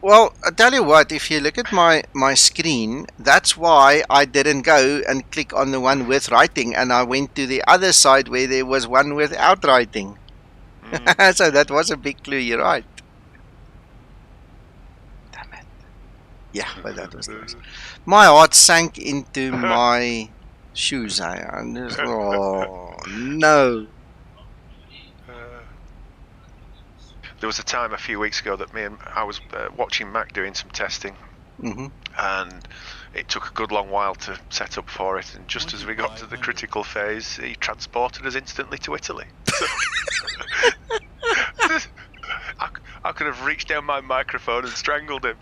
Well, I tell you what, if you look at my screen, that's why I didn't go and click on the one with writing, and I went to the other side where there was one without writing. So that was a big clue, you're right. Damn it. Yeah, but that was nice. My heart sank into my shoes. Oh, no. There was a time a few weeks ago that I was watching Mac doing some testing, and it took a good long while to set up for it, and just as we got to the critical phase, he transported us instantly to Italy. I could have reached down my microphone and strangled him.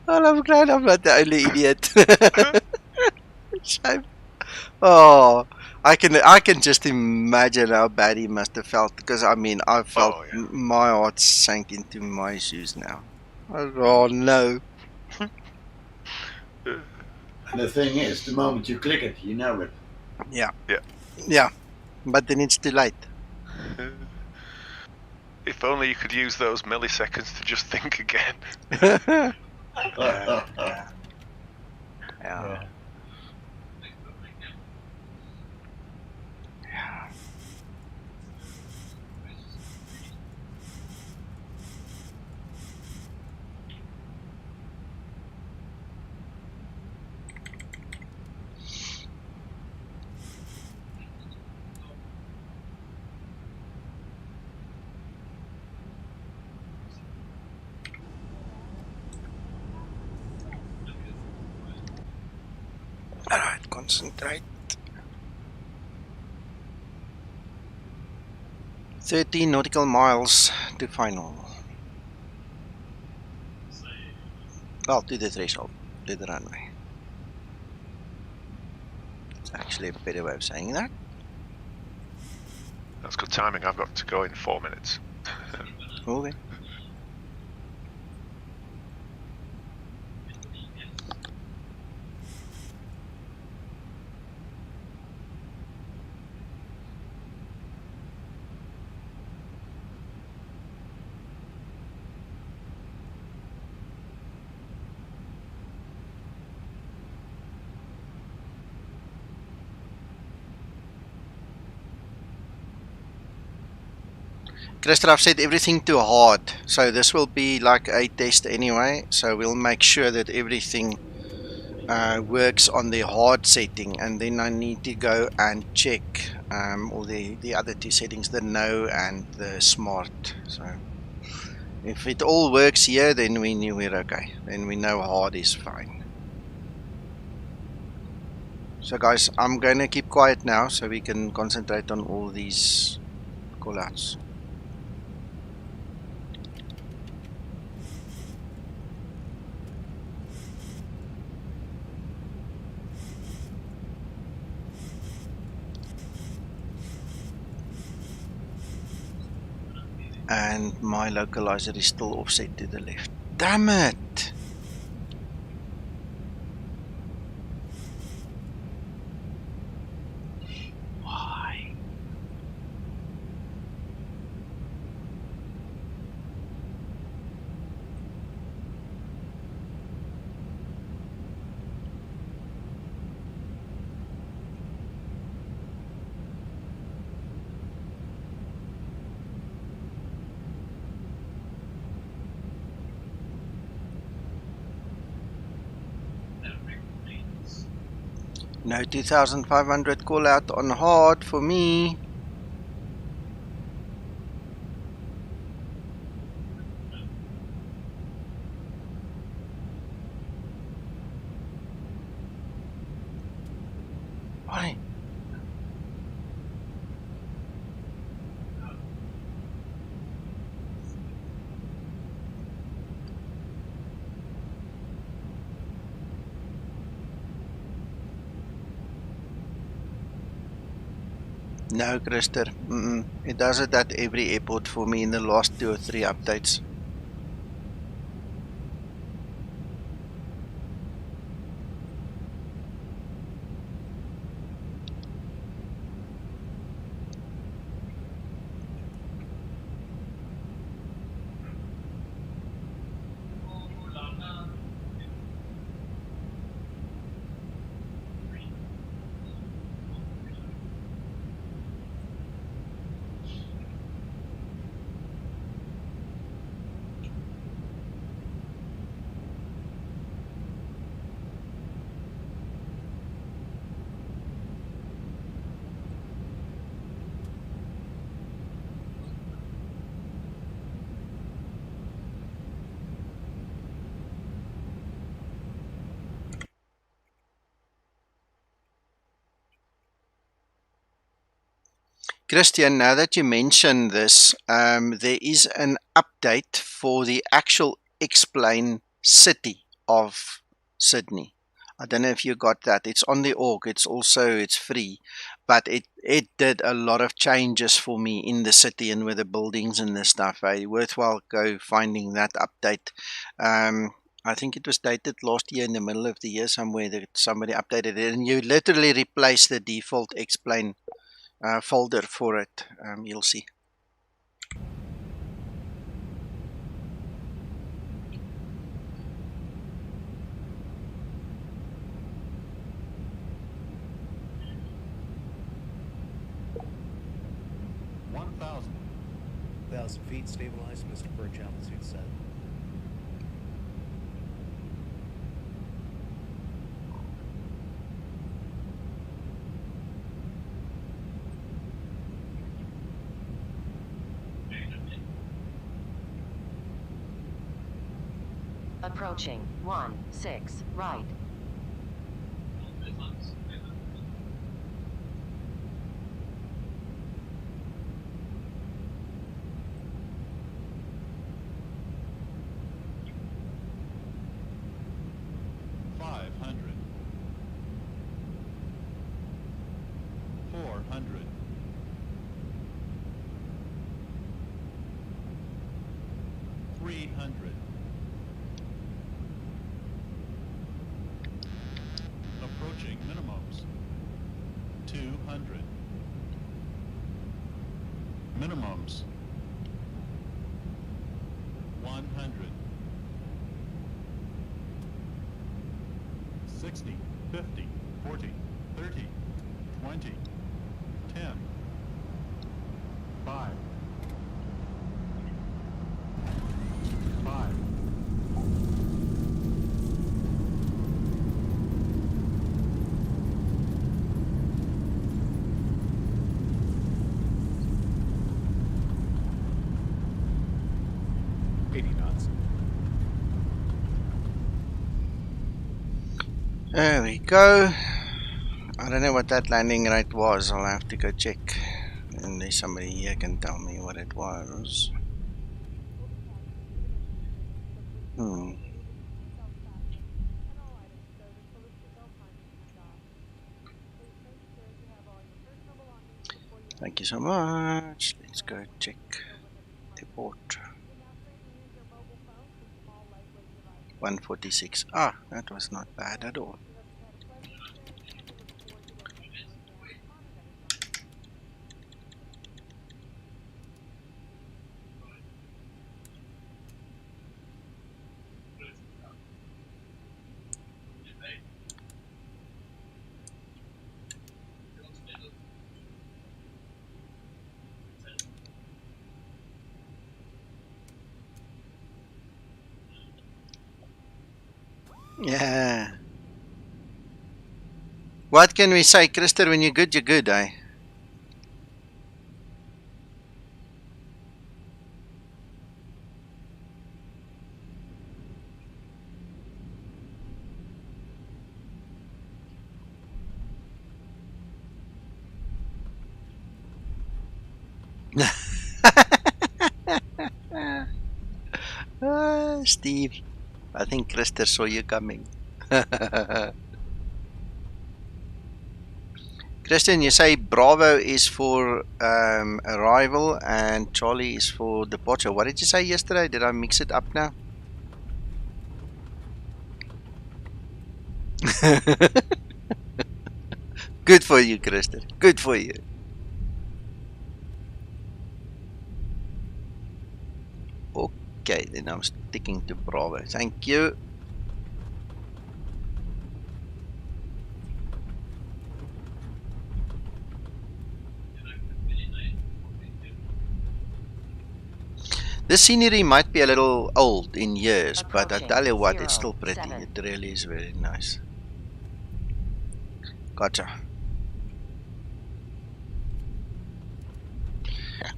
Well, I'm glad I'm not the only idiot. Shame. Oh, I can just imagine how bad he must have felt, because I mean, I felt my heart sank into my shoes now. Oh no. And the thing is, the moment you click it, you know it. Yeah. But then it's too late. If only you could use those milliseconds to just think again. Yeah. Alright, concentrate. 13 nautical miles to final. Well, to the threshold, to the runway. It's actually a better way of saying that. That's good timing. I've got to go in 4 minutes. Okay. Christer, I've set everything to hard, so this will be like a test anyway, so we'll make sure that everything works on the hard setting, and then I need to go and check all the other two settings, the no and the smart. So if it all works here, then we knew we're okay, then we know hard is fine. So guys, I'm going to keep quiet now so we can concentrate on all these callouts. And my localizer is still offset to the left. Damn it! Why? No 2500 call out on hard for me. Why? No, Krister. It does it at every airport for me in the last 2 or 3 updates. Christian, now that you mention this, there is an update for the actual Explain city of Sydney. I don't know if you got that. It's on the org. It's free, but it did a lot of changes for me in the city and with the buildings and the stuff. Worthwhile go finding that update. I think it was dated last year in the middle of the year somewhere that somebody updated it, and you literally replace the default Explain folder for it. You'll see. Thousand feet, stabilized, Mr. Birch, altitude set. Approaching 16 right. Approaching minimums. 200. Minimums. 100. 60, 50, 40, 30, 20, 10, 5, 5. There we go. I don't know what that landing rate was. I'll have to go check. And there's somebody here can tell me what it was. Thank you so much. Let's go check the port. 146. Ah, that was not bad at all. Yeah. What can we say, Krister? When you're good, eh? Steve, I think Krister saw you coming. Christian, you say Bravo is for arrival and Charlie is for departure. What did you say yesterday? Did I mix it up now? Good for you, Christian. Good for you. Okay, then I'm sticking to Bravo. Thank you. The scenery might be a little old in years, but I tell you what, it's still pretty. It really is very nice. Gotcha.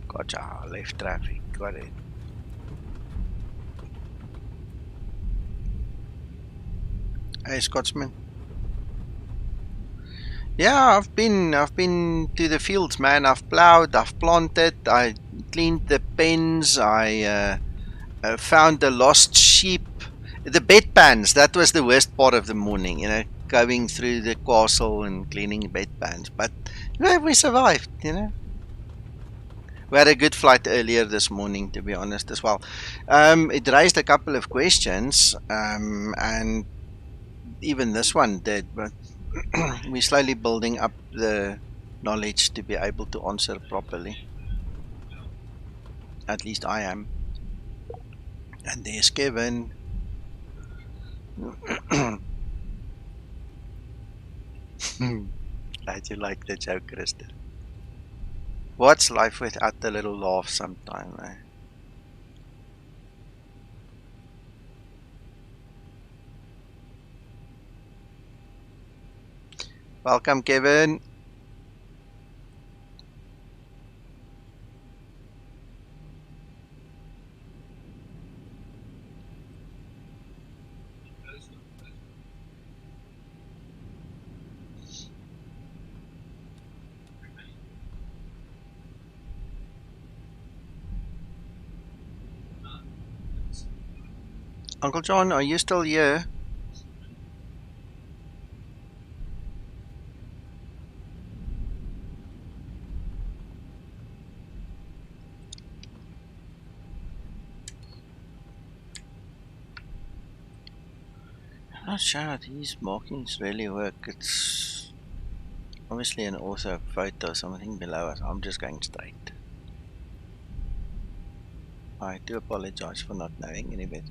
Gotcha. Left traffic. Got it. Hey, Scotsman. Yeah, I've been to the fields, man. I've plowed, I've planted, I cleaned the pens, I found the lost sheep. The bedpans, that was the worst part of the morning, you know, going through the castle and cleaning bedpans. But we survived, you know. We had a good flight earlier this morning, to be honest, as well. It raised a couple of questions, and even this one did, but we're slowly building up the knowledge to be able to answer properly. At least I am. And there's Kevin. Glad you like the joke, Krista. What's life without a little laugh sometime, eh? Welcome, Kevin. Uncle John, are you still here? I'm not sure how these markings really work. It's obviously an author photo or something below us. I'm just going straight. I do apologize for not knowing any better.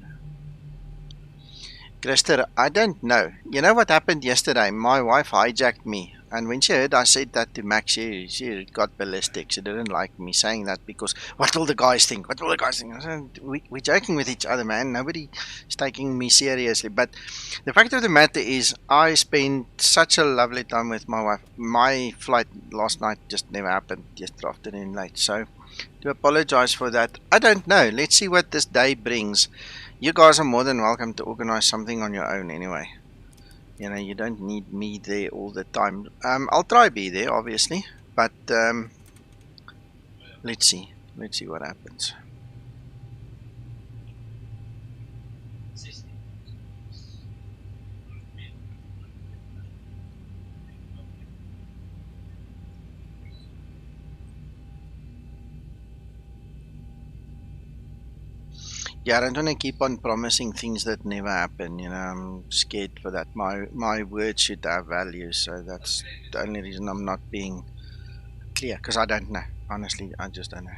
Christer, I don't know. You know what happened yesterday? My wife hijacked me. And when she heard I said that to Max, she got ballistic. She didn't like me saying that because what will the guys think? What will the guys think? I said, we're joking with each other, man. Nobody is taking me seriously. But the fact of the matter is I spent such a lovely time with my wife. My flight last night just never happened yesterday afternoon late. So to apologize for that. I don't know. Let's see what this day brings. You guys are more than welcome to organize something on your own anyway. You know, you don't need me there all the time. I'll try be there, obviously, but let's see what happens. Yeah, I don't want to keep on promising things that never happen. You know, I'm scared for that. My word should have value, so that's the only reason I'm not being clear, because I don't know. Honestly, I just don't know.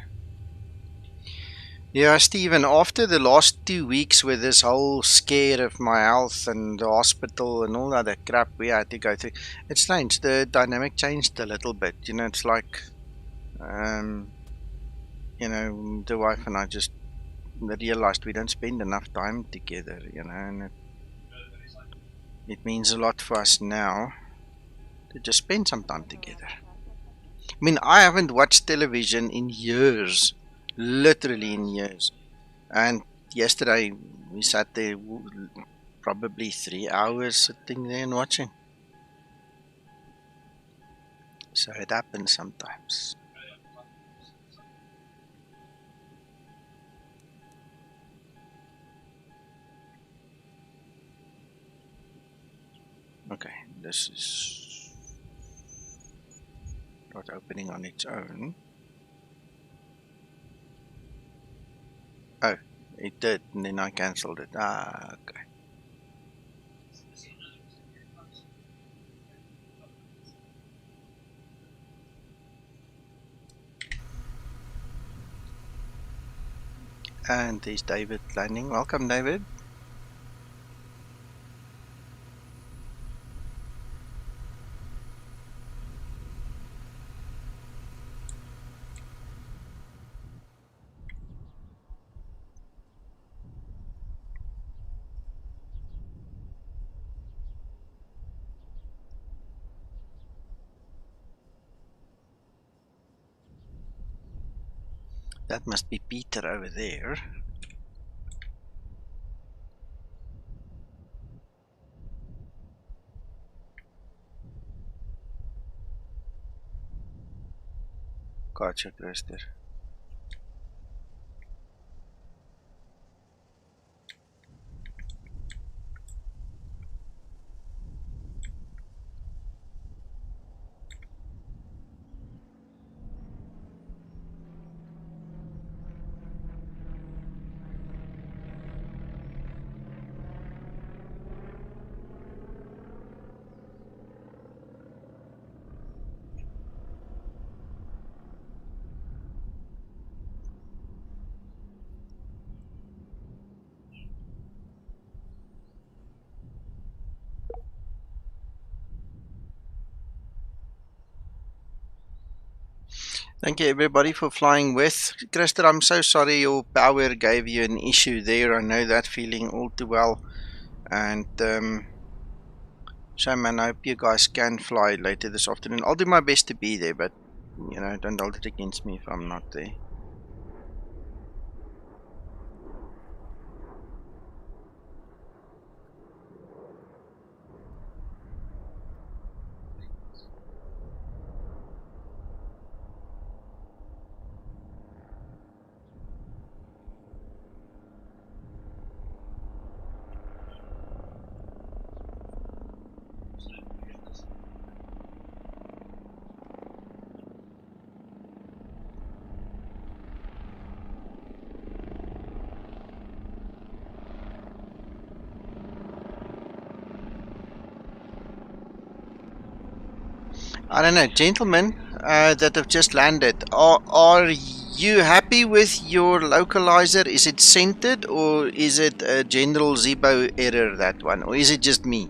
Yeah, Stephen, after the last 2 weeks with this whole scare of my health and the hospital and all that other crap we had to go through, it's strange. The dynamic changed a little bit. You know, it's like, you know, the wife and I just realized we don't spend enough time together, you know, and it means a lot for us now to just spend some time together. I mean, I haven't watched television in years, literally in years, and yesterday we sat there probably 3 hours sitting there and watching. So it happens sometimes. Okay, this is not opening on its own. Oh, it did, and then I cancelled it. Ah, okay. And there's David landing. Welcome, David. That must be Peter over there. Gotcha, Christer. Thank you everybody for flying with. Christer, I'm so sorry your power gave you an issue there. I know that feeling all too well. And so man, I hope you guys can fly later this afternoon. I'll do my best to be there, but you know, don't hold it against me if I'm not there. I don't know, gentlemen that have just landed, are you happy with your localizer? Is it centered, or is it a general Zibo error, that one, or is it just me?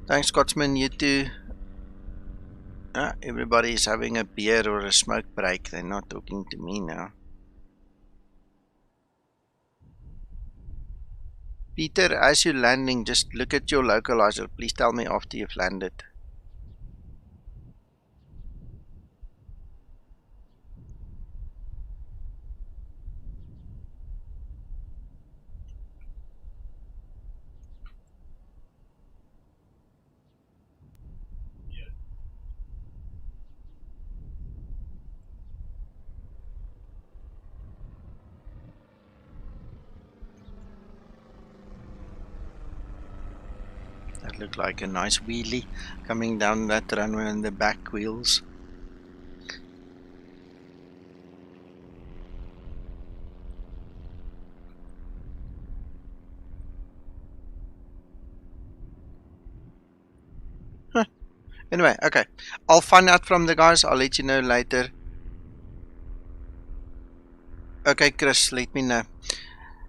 Thanks, Scotsman, you too. Everybody is having a beer or a smoke break. They're not talking to me now. Peter, as you're landing, just look at your localizer. Please tell me after you've landed. That looked like a nice wheelie coming down that runway on the back wheels. Huh. Anyway, okay. I'll find out from the guys. I'll let you know later. Okay, Chris, let me know.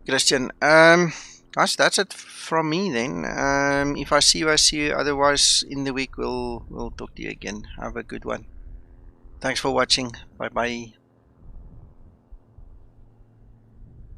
Christian, guys, that's it from me then. If I see you, I see you. Otherwise, in the week, we'll talk to you again. Have a good one. Thanks for watching. Bye bye.